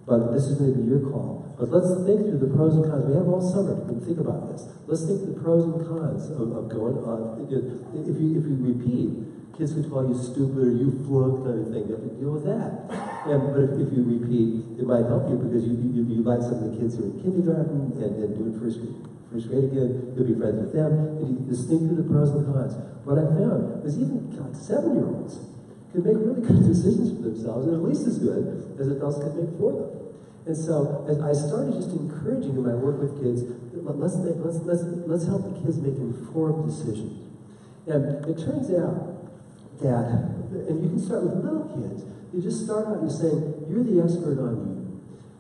but this is going to be your call. But let's think through the pros and cons. We have all summer to think about this. Let's think through the pros and cons of going on. If you repeat, kids could call you stupid or you flunked kind of thing. You have to deal with that. But if you repeat, it might help you because you like some of the kids who are in kindergarten and doing first grade again. You'll be friends with them. And you just think through the pros and cons. What I found was even 7-year-olds could make really good decisions for themselves, and at least as good as adults could make for them. And so as I started just encouraging in my work with kids, let's help the kids make informed decisions. And it turns out that, and you can start with little kids, you just start out, you're saying, you're the expert on you.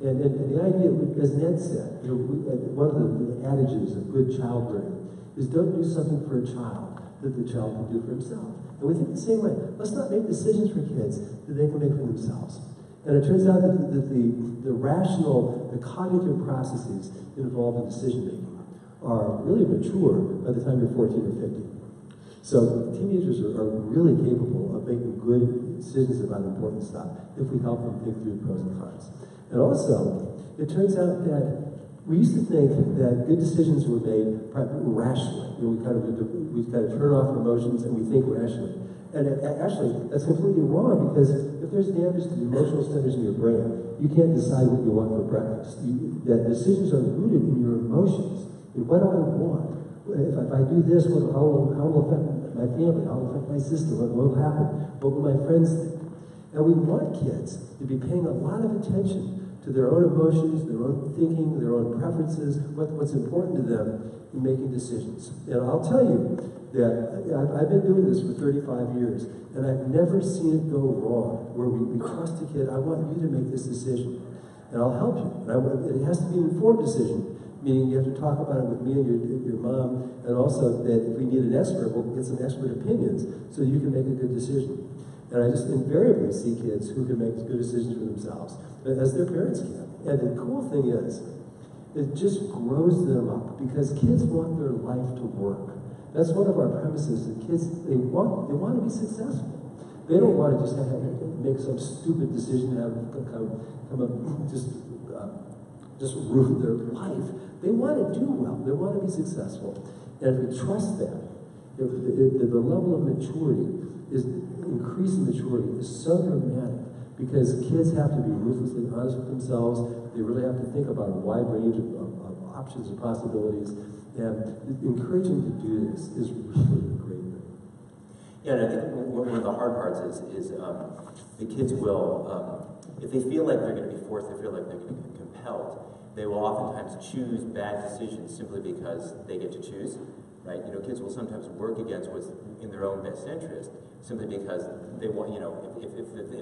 And the idea, as Ned said, one of the adages of good child rearing is don't do something for a child that the child can do for himself. And we think the same way. Let's not make decisions for kids that they can make for themselves. And it turns out that the rational, the cognitive processes involved in decision-making are really mature by the time you're 14 or 15. So teenagers are really capable of making good decisions about important stuff if we help them think through the pros and cons. And also, it turns out that we used to think that good decisions were made rationally. We kind of turn off emotions and we think rationally. And actually, that's completely wrong because if there's damage to the emotional centers in your brain, you can't decide what you want for breakfast. That decisions are rooted in your emotions. What do I want? If I do this, how will it affect my family? How will it affect my sister? What will happen? What will my friends think? And we want kids to be paying a lot of attention to their own emotions, their own thinking, their own preferences, what's important to them in making decisions. And I'll tell you that I've been doing this for 35 years, and I've never seen it go wrong, where we trust a kid, I want you to make this decision, and I'll help you. And it has to be an informed decision, meaning you have to talk about it with me and your mom, and also that if we need an expert, we'll get some expert opinions so you can make a good decision. And I just invariably see kids who can make good decisions for themselves, as their parents can. And the cool thing is, it just grows them up, because kids want their life to work. That's one of our premises, that kids, they want to be successful. They don't want to just make some stupid decision and just ruin their life. They want to do well. They want to be successful. And if we trust that, the level of maturity increasing maturity is so dramatic, because kids have to be ruthlessly honest with themselves. They really have to think about a wide range of options and possibilities. And encouraging to do this is really a great thing. Yeah, and I think one of the hard parts is the kids will, if they feel like they're going to be forced, they feel like they're going to be compelled, they will oftentimes choose bad decisions simply because they get to choose, right? You know, kids will sometimes work against what's in their own best interest simply because they want, you know, if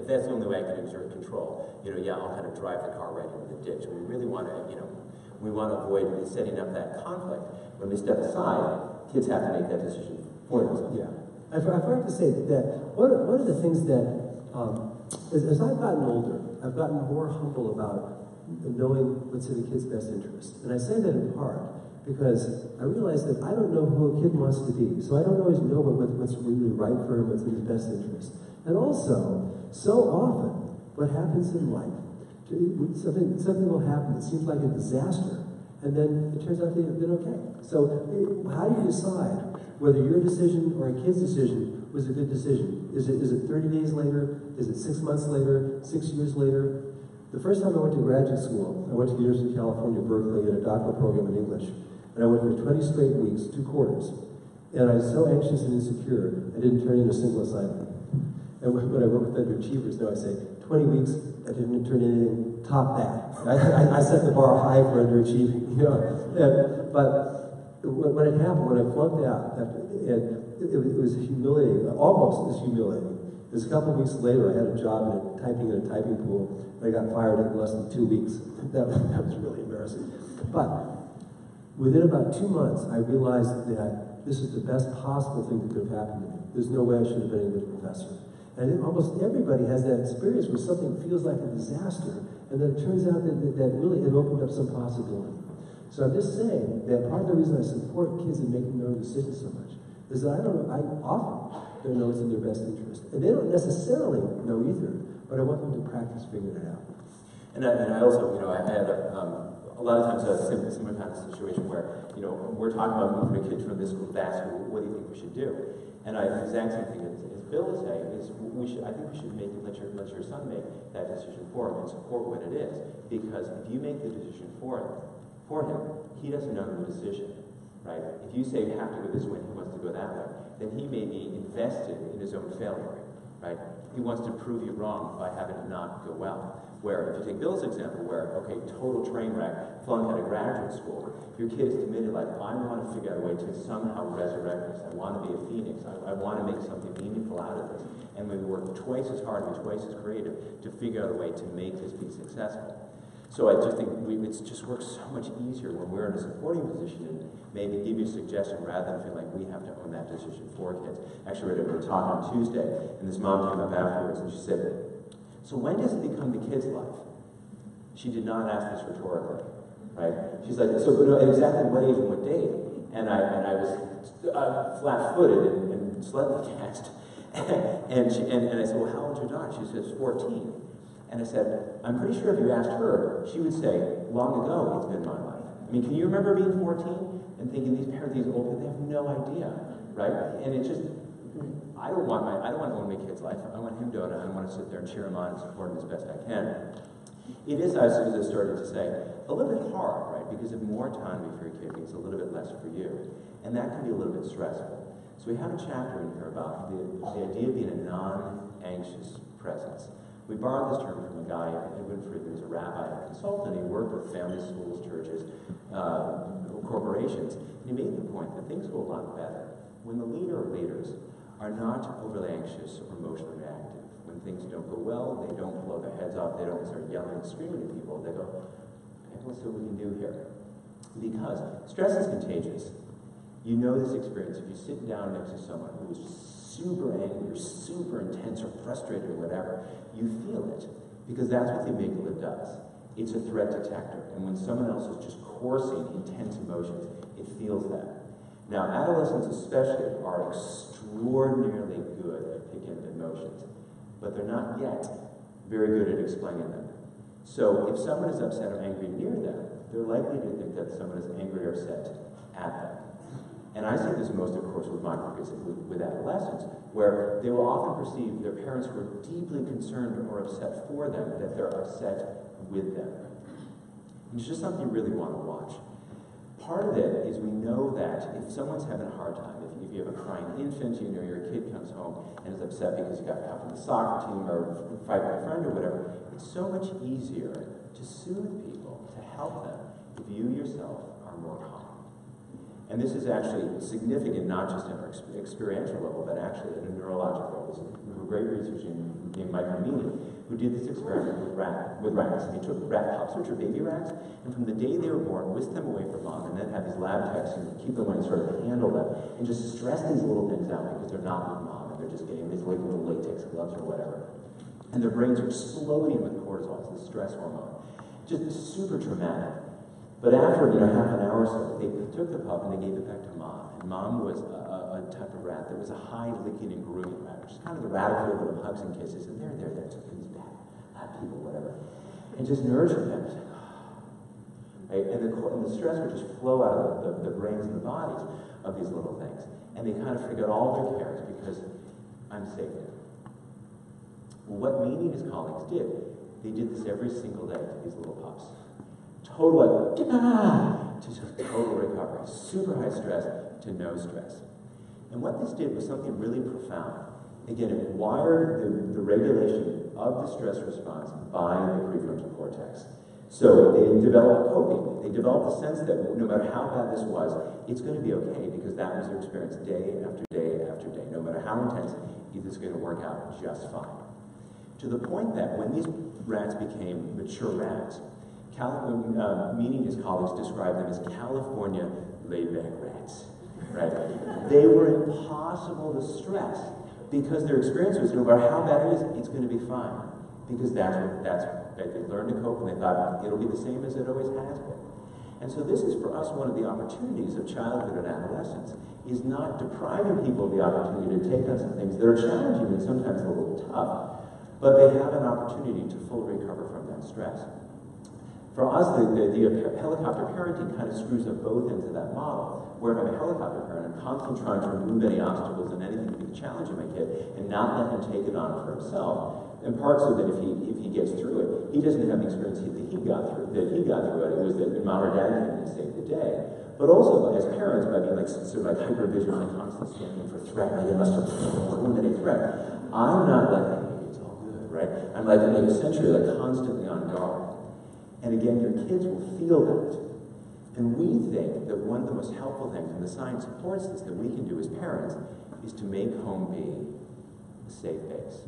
that's the only way I can exert control, you know, yeah, I'll kind of drive the car right into the ditch. We really want to, you know, we want to avoid setting up that conflict. When they step aside, kids have to make that decision for themselves. Yeah. I forgot to say that one of the things that, as I've gotten older, I've gotten more humble about knowing what's in a kid's best interest. And I say that in part because I realize that I don't know who a kid wants to be. So I don't always know what's really right for him, what's in his best interest. And also, so often, what happens in life, something will happen that seems like a disaster, and then it turns out they've been okay. So how do you decide whether your decision or a kid's decision was a good decision. Is it 30 days later? Is it 6 months later? 6 years later? The first time I went to graduate school, I went to the University of California, Berkeley, in a doctoral program in English. And I went for 20 straight weeks, 2 quarters. And I was so anxious and insecure, I didn't turn in a single assignment. And when I work with underachievers now, I say, 20 weeks, I didn't turn in anything, top that. I set the bar high for underachieving, you know. But when it happened, when I flunked out, it was humiliating, almost as humiliating. Just a couple of weeks later, I had a job typing in a typing pool. I got fired in less than 2 weeks. That was really embarrassing. But within about 2 months, I realized that this is the best possible thing that could have happened to me. There's no way I should have been English professor. And almost everybody has that experience where something feels like a disaster, and then it turns out that really it opened up some possibility. So I'm just saying that part of the reason I support kids in making their own decisions so much is that I often don't know it's in their best interest. And they don't necessarily know either, but I want them to practice figuring it out. And I also, you know, I had a lot of times a similar kind of situation where, you know, we're talking about moving a kid from this school to that school, what do you think we should do? And the exact same thing as Bill is saying is I think we should let your son make that decision for him and support what it is. Because if you make the decision for him, he doesn't know the decision, right? If you say you have to go this way and he wants to go that way, then he may be invested in his own failure, right? He wants to prove you wrong by having it not go well. Where, if you take Bill's example, where, okay, total train wreck, flunk out of graduate school, your kid is committed, like, I want to figure out a way to somehow resurrect this. I want to be a phoenix. I want to make something meaningful out of this. And we work twice as hard and twice as creative to figure out a way to make this be successful. So I just think it just works so much easier when we're in a supporting position and maybe give you a suggestion rather than feel like we have to own that decision for kids. Actually, we were talking on Tuesday, and this mom came up afterwards and she said, so when does it become the kid's life? She did not ask this rhetorically, right? She's like, so at exactly what age and what date? And I was flat-footed and slightly gassed. and I said, well, how old's your daughter? She says, 14. And I said, I'm pretty sure if you asked her, she would say, long ago it's been my life. I mean, can you remember being 14 and thinking these parents, these old people, they have no idea, right? And it's just, I don't want to own my kid's life. I want him to own it. I want to sit there and cheer him on and support him as best I can. It is, as I started to say, a little bit hard, right? Because if more autonomy for your kid means a little bit less for you. And that can be a little bit stressful. So we have a chapter in here about the idea of being a non-anxious presence. We borrowed this term from a guy, Edwin Friedman, who's a rabbi and consultant. He worked with family schools, churches, corporations. And he made the point that things go a lot better when the leader or leaders are not overly anxious or emotionally reactive. When things don't go well, they don't blow their heads off, they don't start yelling and screaming at people. They go, okay, let's see what we can do here. Because stress is contagious. You know this experience. If you sit down next to someone who is super angry or super intense or frustrated or whatever, you feel it. Because that's what the amygdala does. It's a threat detector. And when someone else is just coursing intense emotions, it feels that. Now, adolescents especially are extraordinarily good at picking up emotions, but they're not yet very good at explaining them. So if someone is upset or angry near them, they're likely to think that someone is angry or upset at them. And I see this most, of course, with my kids, with adolescents, where they will often perceive their parents who are deeply concerned or upset for them, that they're upset with them. And it's just something you really want to watch. Part of it is we know that if someone's having a hard time, if you have a crying infant, you know your kid comes home and is upset because you got cut from the soccer team or fight with a friend or whatever, it's so much easier to soothe people, to help them, if you yourself are more calm. And this is actually significant, not just at our experiential level, but actually at a neurological level. We have a great researcher named Mike Ramini, who did this experiment with rats. And he took rat pups, which are baby rats, and from the day they were born, whisked them away from mom, and then had these lab techs who keep them and sort of handle them, and just stress these little things out because they're not with mom, and they're just getting these like little latex gloves or whatever. And their brains are exploding with cortisol, it's the stress hormone. Just super traumatic. But after, half an hour or so, they took the pup and they gave it back to mom. And mom was a type of rat that was a high licking and grooming rat, which is kind of the rat of hugs and kisses. And there, so these bad people, whatever. And just nurture them. Right? And the stress would just flow out of the brains and the bodies of these little things. And they kind of forget all their cares because I'm safe now. Well, what Meany and his colleagues did, they did this every single day to these little pups. Total, like, to just total recovery. Super high stress to no stress. And what this did was something really profound. Again, it wired the regulation of the stress response by the prefrontal cortex. So they developed coping. They developed the sense that no matter how bad this was, it's going to be okay because that was their experience day after day after day. No matter how intense, it's going to work out just fine. To the point that when these rats became mature rats, Meany and his colleagues described them as California laid-back rats. Right? They were impossible to stress because their experience was no matter how bad it is, it's going to be fine. Because they learned to cope and they thought it'll be the same as it always has been. And so this is for us one of the opportunities of childhood and adolescence, is not depriving people of the opportunity to take on some things that are challenging and sometimes a little tough, but they have an opportunity to fully recover from that stress. For us, the helicopter parenting kind of screws up both ends of that model, where if I'm a helicopter parent, I'm constantly trying to remove any obstacles and anything that could challenge my kid and not let him take it on for himself. In part so that if he gets through it, he doesn't have the experience that he got through it. It was that mom or dad came in and saved the day. But also, as parents, by being like sort of like hyper-vigilant and constantly scanning for threat, like they must eliminate threat. I'm not like, hey, it's all good, right? I'm like essentially like constantly on guard. And again, your kids will feel that. And we think that one of the most helpful things, and the science supports this, that we can do as parents, is to make home be a safe base.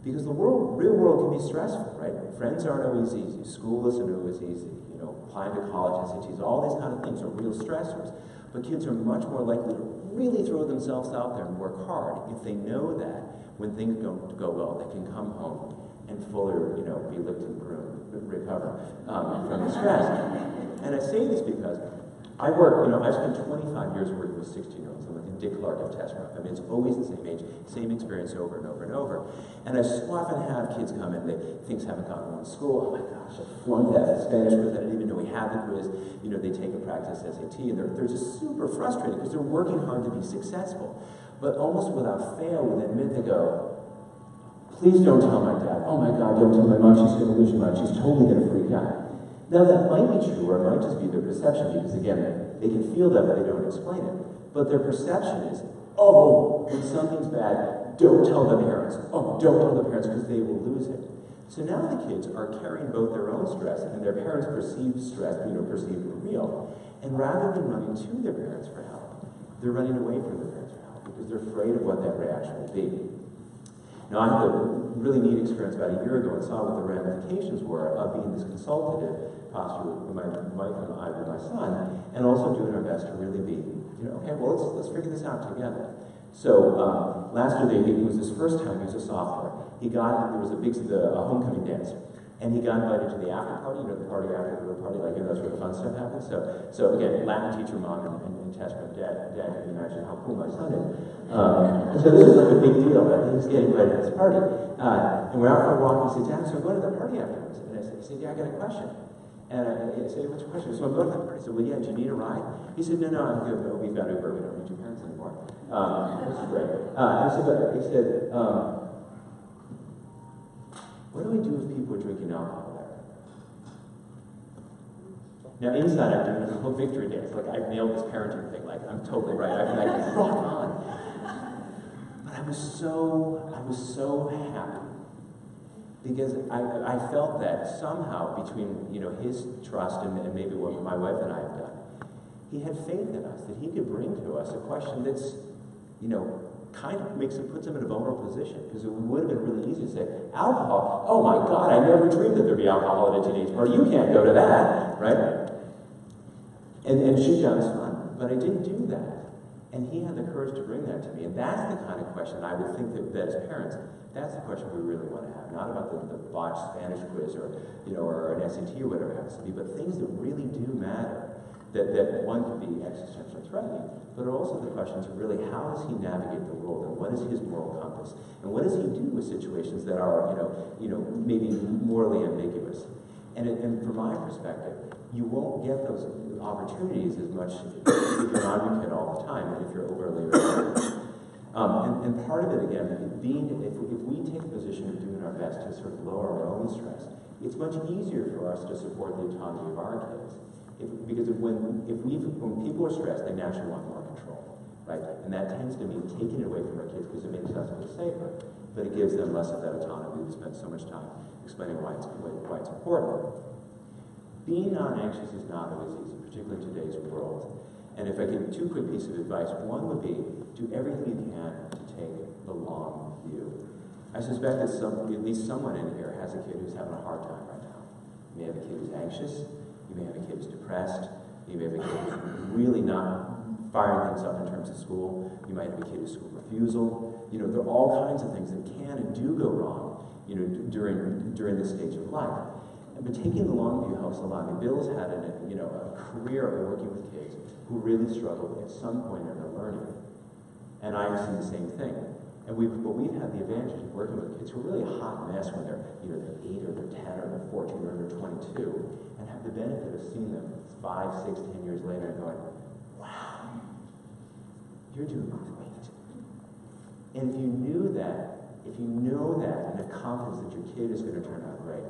Because the real world can be stressful, right? Friends aren't always easy. School isn't always easy. You know, applying to college, SATs, all these kind of things are real stressors. But kids are much more likely to really throw themselves out there and work hard if they know that when things don't go well, they can come home and fully, be licked and groomed, recover from the stress. And I say this because I spent 25 years working with 16-year-olds. I'm like a Dick Clark of test prep. I mean, it's always the same age, same experience over and over and over. And I so often have kids come in, things haven't gone well in school. Oh my gosh, I flunked that Spanish quiz. I didn't even know we had the quiz. They take a practice SAT, and they're just super frustrated because they're working hard to be successful. But almost without fail, within a minute they go, please don't tell my dad. Oh my God, don't tell my mom. She's going to lose your mind. She's totally going to freak out. Now that might be true, or it might just be their perception, because again, they can feel that, but they don't explain it. But their perception is, oh, when something's bad, don't tell the parents. Oh, don't tell the parents because they will lose it. So now the kids are carrying both their own stress and their parents' perceived stress, perceived for real. And rather than running to their parents for help, they're running away from their parents for help because they're afraid of what that reaction will be. Now, I had a really neat experience about a year ago and saw what the ramifications were of being this consultative posture with my wife and I with my son, and also doing our best to really be, okay, well, let's figure this out together. So last year, it was his first time. He was a sophomore. There was a homecoming dance, and he got invited to the after party, the party after the party, that's where the fun stuff happens. So again, Latin teacher, mom, and test prep dad, can you imagine how cool my son is? So this was like a big deal, right? He was getting invited to this party. And we're out for a walk, he said, Dad, so I'm going to the party afterwards. And he said, yeah, I got a question. And I said, what's your question? So I'm going to the party. I said, well, yeah, do you need a ride? He said, no, I'm good. We've got Uber. We don't need your parents anymore. This is great. He said, what do we do if people are drinking alcohol there? Now, inside I'm doing a whole victory dance. Like, I've nailed this parenting thing. Like, I'm totally right. I'm like, rock on. But I was so happy. Because I felt that somehow between, his trust and maybe what my wife and I have done, he had faith in us, that he could bring to us a question that's, kind of puts him in a vulnerable position. Because it would have been really easy to say, alcohol? Oh my God, I never dreamed that there'd be alcohol at a teenage party. You can't go to that, right? And shoot down his fun. But I didn't do that. And he had the courage to bring that to me. And that's the kind of question I would think that as parents, that's the question we really want to have. Not about the botched Spanish quiz or an SAT or whatever it happens to be, but things that really do matter. That one can be existentially threatening, but also the questions are really how does he navigate the world, and what is his moral compass, and what does he do with situations that are maybe morally ambiguous. And from my perspective, you won't get those opportunities as much if you're an advocate all the time and if you're overly reliant. And part of it, again, if we take the position of doing our best to sort of lower our own stress, it's much easier for us to support the autonomy of our kids. Because when people are stressed, they naturally want more control, right? And that tends to mean taking it away from our kids because it makes us feel safer, but it gives them less of that autonomy. We spend so much time explaining why it's important. Being non-anxious is not always easy, particularly in today's world. And if I give two quick pieces of advice, one would be do everything you can to take the long view. I suspect that at least someone in here has a kid who's having a hard time right now. You may have a kid who's anxious, you may have a kid who's depressed, you may have a kid who's really not firing things up in terms of school, you might have a kid who's school refusal. There are all kinds of things that can and do go wrong, during this stage of life. But taking the long view helps a lot. Bill's had a career of working with kids who really struggled at some point in their learning. And I've seen the same thing. And we've had the advantage of working with kids who are really a hot mess when they're 8 or they're 10 or they're 14 or they're 22, and have the benefit of seeing them 5, 6, 10 years later and going, wow, you're doing great. And if you know that, and have confidence that your kid is going to turn out great,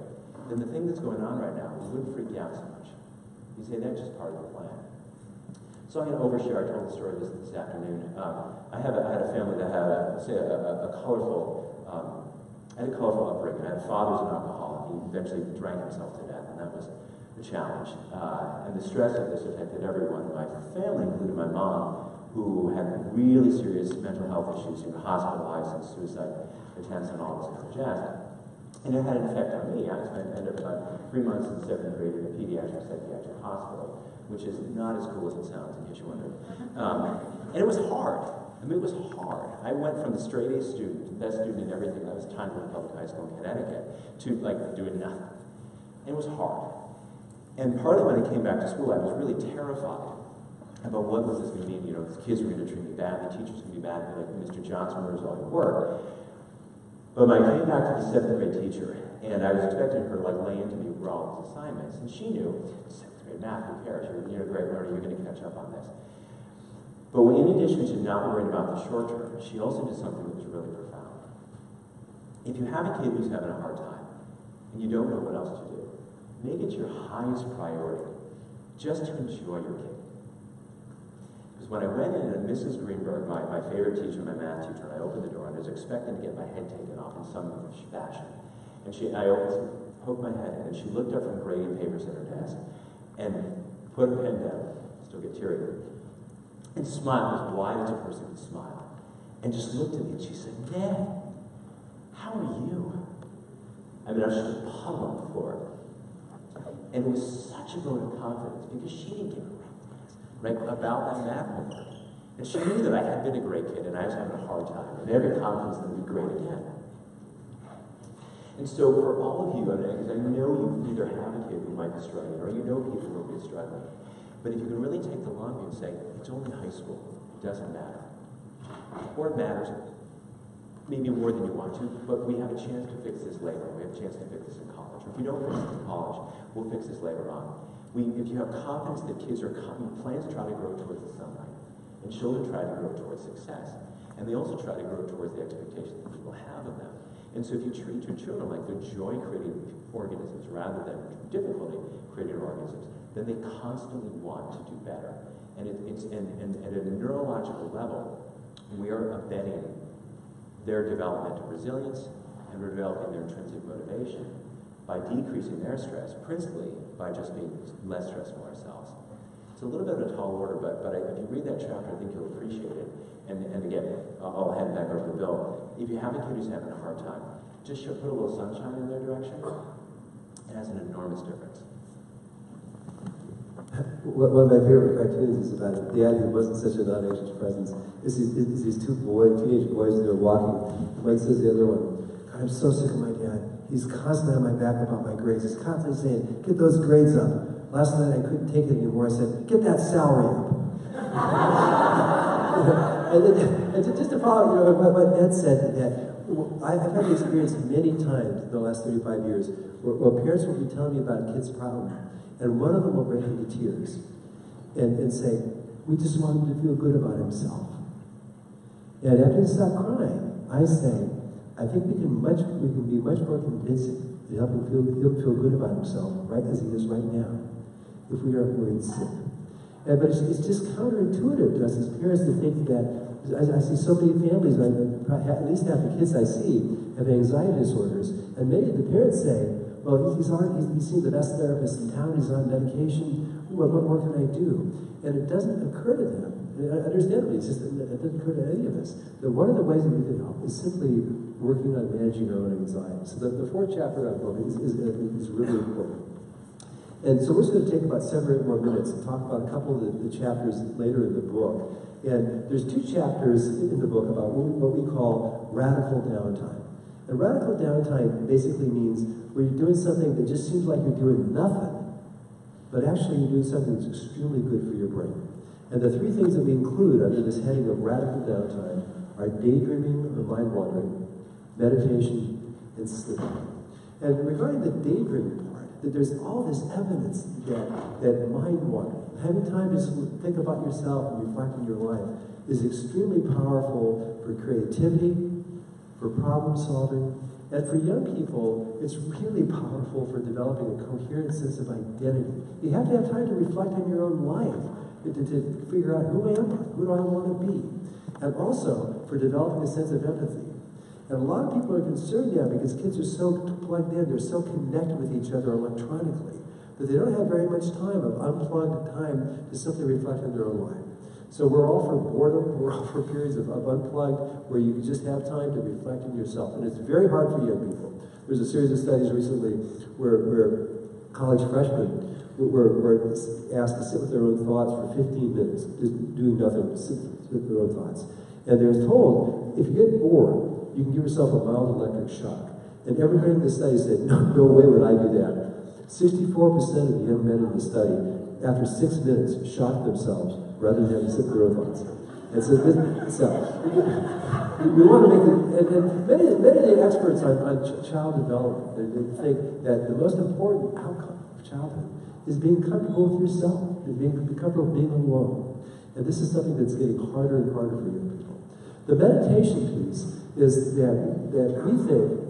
then the thing that's going on right now wouldn't freak you out so much. You say that's just part of the plan. So I'm going to overshare. I told the story this afternoon. I had a family that had a colorful upbringing. I had a father who's an alcoholic. He eventually drank himself to death, and that was a challenge. And the stress of this affected everyone in my family, including my mom, who had really serious mental health issues, hospitalized and suicide attempts and all this kind of jazz. And it had an effect on me. I ended up 3 months in 7th grade in a pediatric psychiatric hospital, which is not as cool as it sounds, in case you're wondering. And it was hard. It was hard. I went from the straight A student, the best student in everything, I was Tyndall Public High School in Connecticut, to doing nothing. And it was hard. And part of it, when I came back to school, I was really terrified about what was this going to mean. The kids were going to treat me bad, the teachers were going to be bad, and like, Mr. Johnson, where's all your work? But when I came back to the 7th grade teacher, and I was expecting her to lay into me with all these assignments, and she knew, 7th grade math, who cares? You're a great learner, you're going to catch up on this. But in addition to not worrying about the short term, she also did something that was really profound. If you have a kid who's having a hard time, and you don't know what else to do, make it your highest priority just to enjoy your kid. Because when I went in, and Mrs. Greenberg, my favorite teacher, my math teacher, and I opened the door, and I was expecting to get my head taken off in some fashion. And I poked my head in, and she looked up from grading papers at her desk, and put her pen down, still get teary, and smiled as wide as a person could smile, and just looked at me, and she said, "Dad, how are you?" I was just puddled on the floor. And it was such a vote of confidence, because she didn't give a right, about that math homework. And she knew that I had been a great kid, and I was having a hard time, and every confidence that would be great again. And so for all of you, because I know you either have a kid who might be struggling, or you know people who will be struggling, but if you can really take the long view and say, it's only high school, it doesn't matter. Or it matters, maybe more than you want to, but we have a chance to fix this later. We have a chance to fix this in college. Or if you don't fix it in college, we'll fix this later on. If you have confidence that kids plans try to grow towards the sunlight, and children try to grow towards success, and they also try to grow towards the expectations that people have of them. And so if you treat your children like they're joy-creating organisms rather than difficulty creating organisms, then they constantly want to do better. And at a neurological level, we are abetting their developmental resilience, and we're developing their intrinsic motivation by decreasing their stress, principally by just being less stressful ourselves. It's a little bit of a tall order, but if you read that chapter, I think you'll appreciate it. And again, I'll head back over to Bill. If you have a kid who's having a hard time, just put a little sunshine in their direction. It has an enormous difference. One of my favorite cartoons is about a dad who wasn't such a non-anxious presence. Is these two teenage boys, and they're walking. One says to the other one, "God, I'm so sick of my dad. He's constantly on my back about my grades. He's constantly saying, get those grades up. Last night I couldn't take it anymore. I said, get that salary up." and just to follow, what Ed said, that I've had the experience many times in the last 35 years where parents will be telling me about a kid's problem, and one of them will break into tears and say, "We just want him to feel good about himself." And after they stop crying, I say, I think we can be much more convincing to help him feel good about himself, right as he is right now, if we are worried sick. But it's just counterintuitive to us as parents to think that, I see so many families, at least half the kids I see, have anxiety disorders, and many of the parents say, well, he's seen the best therapist in town, he's on medication, what more can I do? And it doesn't occur to them, understandably, it doesn't occur to any of us, that one of the ways that we can help is simply working on managing our own anxiety. So the fourth chapter of the book is really important. And so we're just going to take about 7 or 8 more minutes and talk about a couple of the chapters later in the book. And there's 2 chapters in the book about what we call radical downtime. And radical downtime basically means where you're doing something that just seems like you're doing nothing, but actually you're doing something that's extremely good for your brain. And the 3 things that we include under this heading of radical downtime are daydreaming or mind wandering, meditation, and sleeping. And regarding the daydreaming part, that there's all this evidence that mind wandering, having time to think about yourself and reflect on your life, is extremely powerful for creativity, for problem solving, and for young people, it's really powerful for developing a coherent sense of identity. You have to have time to reflect on your own life, to figure out who am I, who do I want to be, and also for developing a sense of empathy. And a lot of people are concerned now because kids are so plugged in, they're so connected with each other electronically, that they don't have very much time of unplugged time to simply reflect on their own life. So we're all for boredom, we're all for periods of unplugged, where you just have time to reflect on yourself. And it's very hard for young people. There's a series of studies recently where college freshmen were asked to sit with their own thoughts for 15 minutes, just doing nothing, sit with their own thoughts. And they were told, if you get bored, you can give yourself a mild electric shock. And everybody in the study said, no way would I do that. 64% of the young men in the study, after 6 minutes, shocked themselves rather than having to sit with their own thoughts. And so we want to make it, and many of the experts on child development, they think that the most important outcome of childhood is being comfortable with yourself, and being comfortable being alone. And this is something that's getting harder and harder for young people. The meditation piece is that we think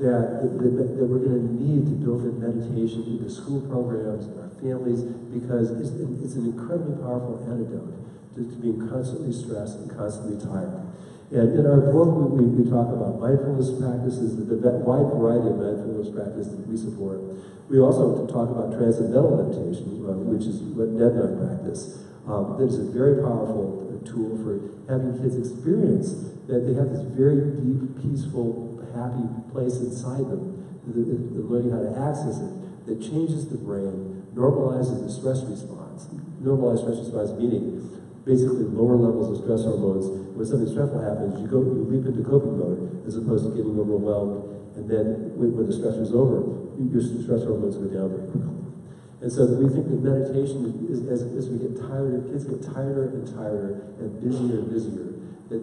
that we're going to need to build in meditation into school programs and our families, because it's an incredibly powerful antidote to being constantly stressed and constantly tired. And in our book, we talk about mindfulness practices, the wide variety of mindfulness practices that we support. We also talk about transcendental meditation, which is what Ned and I practice. That is a very powerful tool for having kids experience that they have this very deep, peaceful, happy place inside them, learning how to access it, that changes the brain, normalizes the stress response. Normalized stress response meaning basically lower levels of stress hormones. When something stressful happens, you leap into coping mode as opposed to getting overwhelmed, and then when the stress is over, your stress hormones go down very quickly. And so we think that meditation is, as we get tired, kids get tireder and tireder and busier, that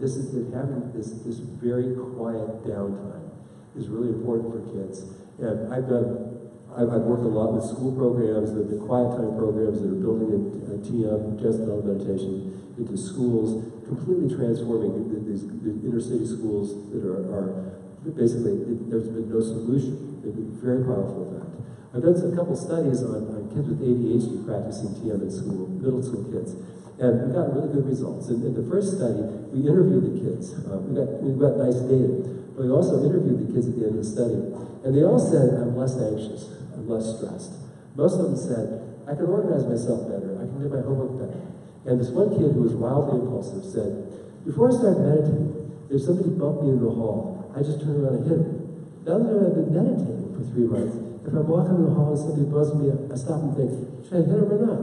having this very quiet downtime is really important for kids. And I've worked a lot with school programs, the quiet time programs that are building in TM, transcendental meditation, into schools, completely transforming these inner city schools that are basically, there's been no solution. They've been very powerful with that. I've done a couple studies on kids with ADHD practicing TM in school, middle school kids, and we got really good results. In the first study, we interviewed the kids. We got nice data, but we also interviewed the kids at the end of the study, and they all said, I'm less anxious, I'm less stressed. Most of them said, I can organize myself better, I can do my homework better. And this one kid who was wildly impulsive said, before I started meditating, if somebody bumped me in the hall, I just turned around and hit him. Now that I've been meditating for 3 months, if I'm walking in the hall and somebody buzzes me, I stop and think, should I hit him or not?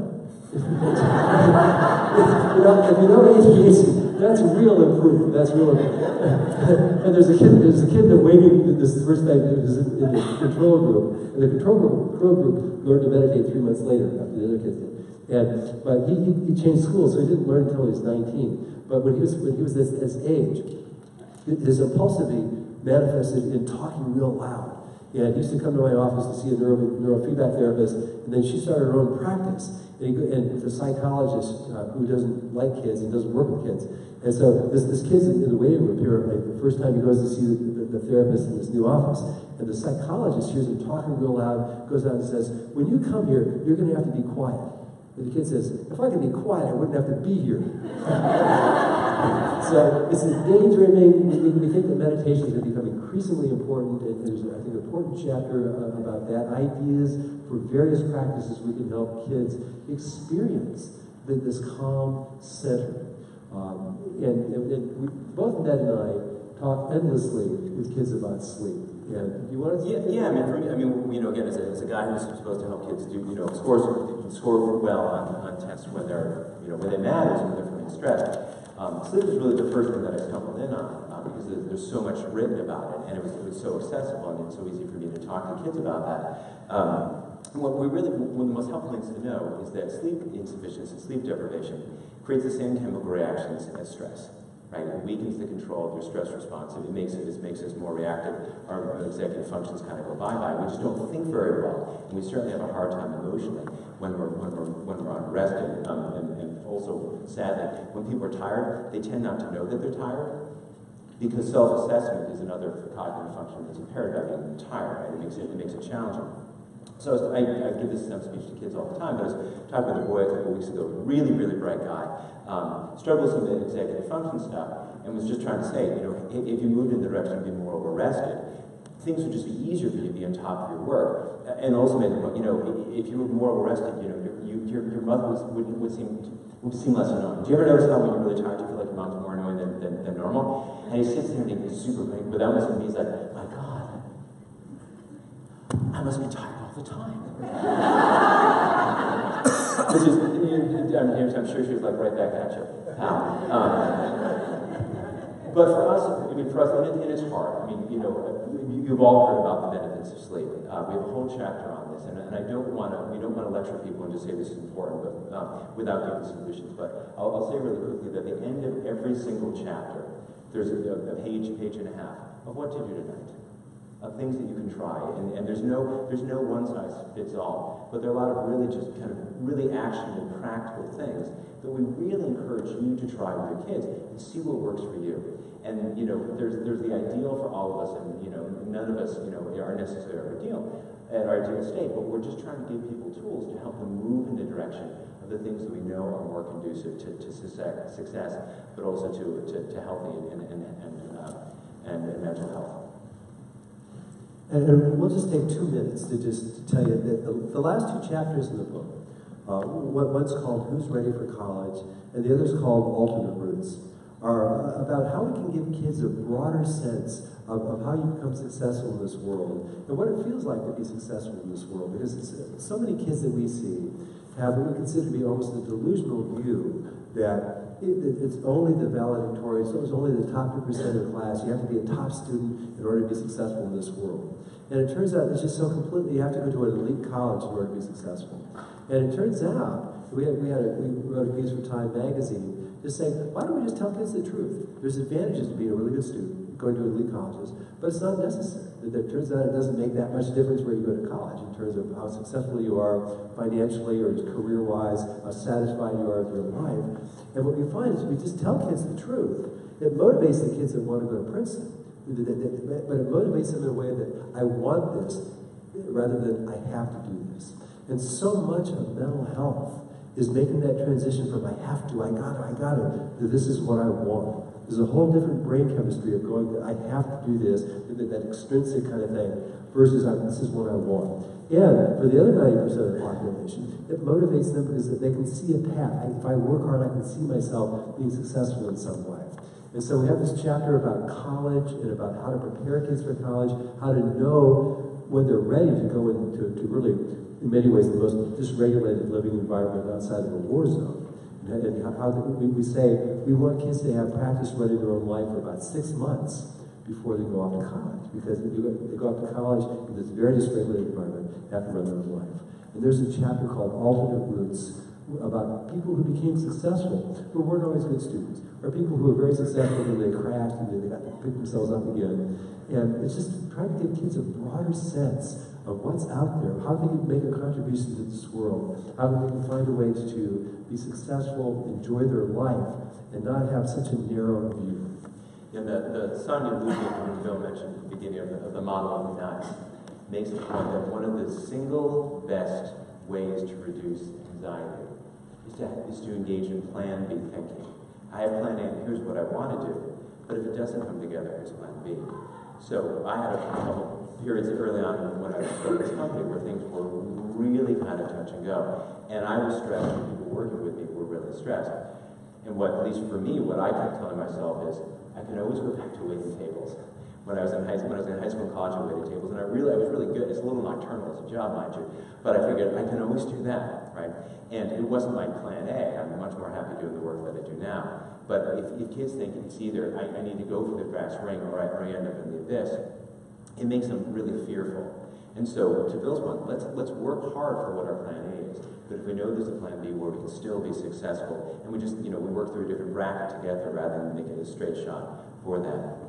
If you know ADHD, that's real improvement. That's real improvement. And there's a kid that waiting this first night was in the control group, and the control group learned to meditate 3 months later after the other kids did. But he changed schools, so he didn't learn until he was 19. But when he was this age, his impulsivity manifested in talking real loud. And he used to come to my office to see a neurofeedback therapist, and then she started her own practice. And the psychologist who doesn't like kids and doesn't work with kids. And so this kid's in the waiting room here, like the first time he goes to see the therapist in this new office. And the psychologist hears him talking real loud, goes out and says, when you come here, you're going to have to be quiet. And the kid says, if I could be quiet, I wouldn't have to be here. So it's a danger. We think that meditation is going to become increasingly important, and there's, I think, an important chapter about that. Ideas for various practices we can help kids experience this calm center. And both Ned and I talk endlessly with kids about sleep. And you want to? Yeah. For me, again, as a guy who's supposed to help kids do, score well on tests when they're, when they matter, when they're feeling stressed. Sleep is really the first thing that I stumbled in on because there's so much written about it, and it was so accessible, and it's so easy for me to talk to kids about that. One of the most helpful things to know is that sleep insufficiency, sleep deprivation, creates the same chemical reactions as stress. Right? It weakens the control of your stress response. It makes us more reactive. Our executive functions kind of go bye-bye. We just don't think very well, and we certainly have a hard time emotionally when we're unrested. And also, sadly, when people are tired, they tend not to know that they're tired because self-assessment is another cognitive function that's impaired by being tired. Right? It makes it challenging. So I give this speech to kids all the time, but I was talking with a boy a couple weeks ago, really, really bright guy, struggled with some of the executive function stuff, and was just trying to say, if you moved in the direction of being more rested, things would just be easier for you to be on top of your work. And also, if you were more rested, your mother would seem less annoying. Do you ever notice how when you're really tired, you feel like your mom's more annoying than normal? And he sits there and he's super great, but that was when he's like, my God, I must be tired all the time. Which is, I'm sure she was like right back at you. But for us, and it's hard. You've all heard about the benefits of sleep. We have a whole chapter on this, and we don't want to lecture people and just say this is important, but without giving solutions. But I'll say really quickly that at the end of every single chapter, there's a page and a half of what to do tonight. Of things that you can try, and there's no one size fits all, but there are a lot of really just kind of really actionable, practical things that we really encourage you to try with your kids and see what works for you. And there's the ideal for all of us, and none of us are necessarily at our ideal state, but we're just trying to give people tools to help them move in the direction of the things that we know are more conducive to success, but also to healthy and mental health. And we'll just take 2 minutes to tell you that the last 2 chapters in the book, one's called Who's Ready for College, and the other's called Alternate Routes, are about how we can give kids a broader sense of how you become successful in this world, and what it feels like to be successful in this world. Because so many kids that we see have what we consider to be almost a delusional view that it's only the valedictorian, so it's only the top 2% of the class. You have to be a top student in order to be successful in this world. And it turns out it's just so completely, you have to go to an elite college in order to be successful. And it turns out, we wrote a piece for Time magazine just saying, why don't we just tell kids the truth? There's advantages to being a really good student, going to elite colleges, but it's not necessary. It turns out it doesn't make that much difference where you go to college in terms of how successful you are financially or career-wise, how satisfied you are with your life. And what we find is we just tell kids the truth. It motivates the kids that want to go to Princeton. But it motivates them in a way that I want this rather than I have to do this. And so much of mental health is making that transition from I have to, I gotta, to this is what I want. There's a whole different brain chemistry of going, I have to do this, that extrinsic kind of thing, versus this is what I want. And for the other 90% of the population, it motivates them because they can see a path. If I work hard, I can see myself being successful in some way. And so we have this chapter about college and about how to prepare kids for college, how to know when they're ready to go into really, in many ways, the most dysregulated living environment outside of a war zone. And how we say we want kids to have practice running their own life for about 6 months before they go off to college. Because if they go off to college in this very dysregulated environment, they have to run their own life. And there's a chapter called Alternate Routes about people who became successful, who weren't always good students, or people who were very successful and they crashed and they got to pick themselves up again. And it's just trying to give kids a broader sense of what's out there, how they can make a contribution to this world, how they can find a way to be successful, enjoy their life, and not have such a narrow view. And the Sonia Lucian, who Bill mentioned at the beginning of the model of the nine, makes the point that one of the single best ways to reduce anxiety is to engage in plan B thinking. I have plan A, and here's what I want to do, but if it doesn't come together, here's plan B. So I had a couple periods early on when I started this company where things were really kind of touch and go. And I was stressed, and people working with me were really stressed. And what, at least for me, what I kept telling myself is, I can always go back to waiting tables. When I was in high school and college, I waited tables, and I was really good. It's a little nocturnal as a job, mind you, but I figured I can always do that, right? And it wasn't like plan A. I'm much more happy doing the work that I do now. But if kids think it's either I need to go for the brass ring or I end up in the abyss, it makes them really fearful. And so, to Bill's point, let's work hard for what our plan A is. But if we know there's a plan B where we can still be successful, and we just, we work through a different bracket together rather than making a straight shot for that.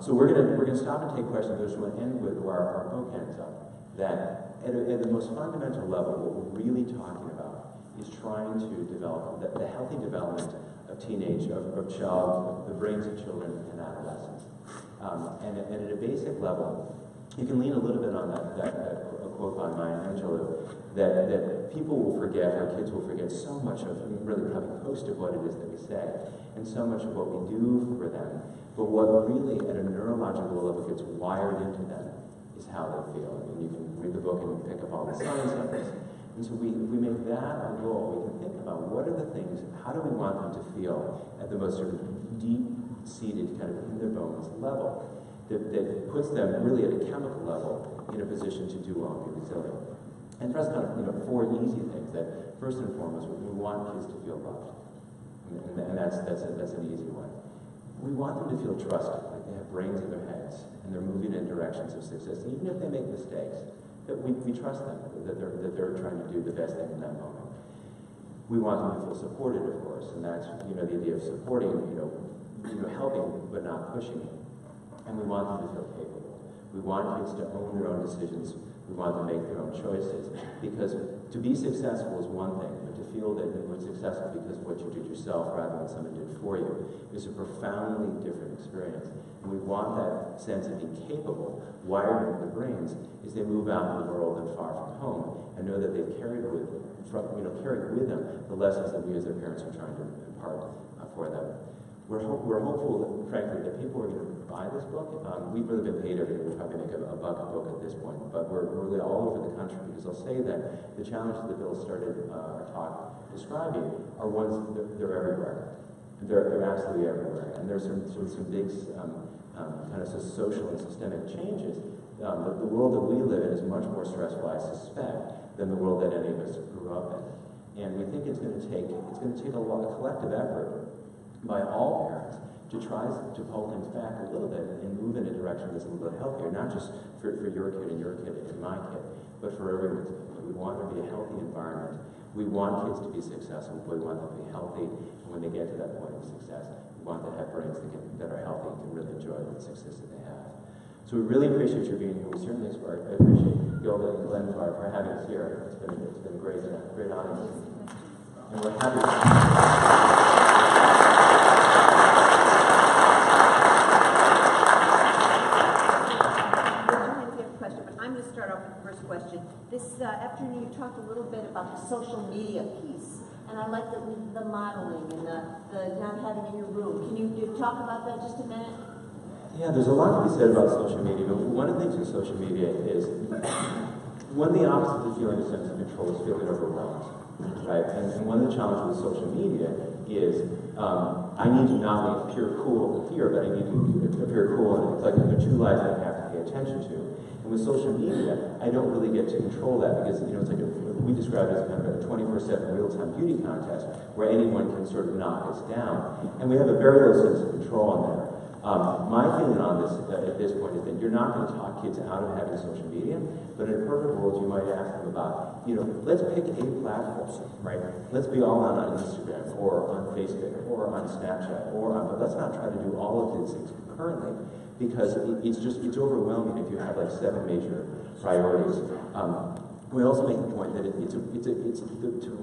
So we're gonna stop and take questions. I just want to end with where our book ends up. That at the most fundamental level, what we're really talking about is trying to develop the healthy development of the brains of children and adolescents. And at a basic level, you can lean a little bit on that quote by Maya Angelou, that people will forget, our kids will forget so much of, really having most of what it is that we say, and so much of what we do for them. But what really, at a neurological level, gets wired into them is how they feel. And you can read the book and pick up all the science of this. And so if we make that our goal, we can think about what are the things, how do we want them to feel at the most sort of deep-seated, kind of in their bones level, that puts them really at a chemical level in a position to do well and be resilient. And for us, kind of, four easy things that, first and foremost, we want kids to feel loved. And that's an easy one. We want them to feel trusted, like they have brains in their heads, and they're moving in directions of success. And even if they make mistakes, that we trust them, that they're trying to do the best thing in that moment. We want them to feel supported, of course, and that's, the idea of supporting, helping but not pushing. And we want them to feel capable. We want kids to own their own decisions. We want them to make their own choices. Because to be successful is one thing, but to feel that you're successful because of what you did yourself rather than someone did for you is a profoundly different experience. And we want that sense of being capable, wired into the brains, as they move out in the world and far from home, and know that they've carried with them the lessons that we as their parents are trying to impart for them. We're hopeful that, frankly, that people are going to buy this book. We've really been paid every year. We probably make a buck a book at this point, but we're really all over the country because I'll say that the challenges that Bill started our talk describing are ones that they're everywhere. They're absolutely everywhere, and there's some big kind of social and systemic changes. The world that we live in is much more stressful, I suspect, than the world that any of us grew up in. And we think it's going to take a lot of collective effort by all parents to try to pull things back a little bit and move in a direction that's a little bit healthier, not just for your kid and my kid, but for everyone's kid. We want there to be a healthy environment. We want kids to be successful, but we want them to be healthy, and when they get to that point of success, we want them to have brains that are healthy and can really enjoy the success that they have. So we really appreciate your being here. We certainly appreciate Gilda and Glenn for having us here. It's been a great audience. And we're happy question. This afternoon you talked a little bit about the social media piece, and I like the modeling and the not having in your room. Can you talk about that just a minute? Yeah, there's a lot to be said about social media, but one of the things with social media is one of the opposites of feeling a sense of control is feeling overwhelmed, right? And one of the challenges with social media is I need to not only appear cool here, but I need to appear cool, and it's like there are two lives that I have to pay attention to. And with social media, I don't really get to control that because, it's like we describe it as kind of a 24/7 real-time beauty contest where anyone can sort of knock us down. And we have a very low sense of control on there. My feeling on this at this point is that you're not going to talk kids out of having social media, but in a perfect world, you might ask them about, let's pick a platform, right? Let's be all on Instagram or on Facebook or on Snapchat but let's not try to do all of these things concurrently, because it's overwhelming if you have like 7 major priorities. We also make the point that to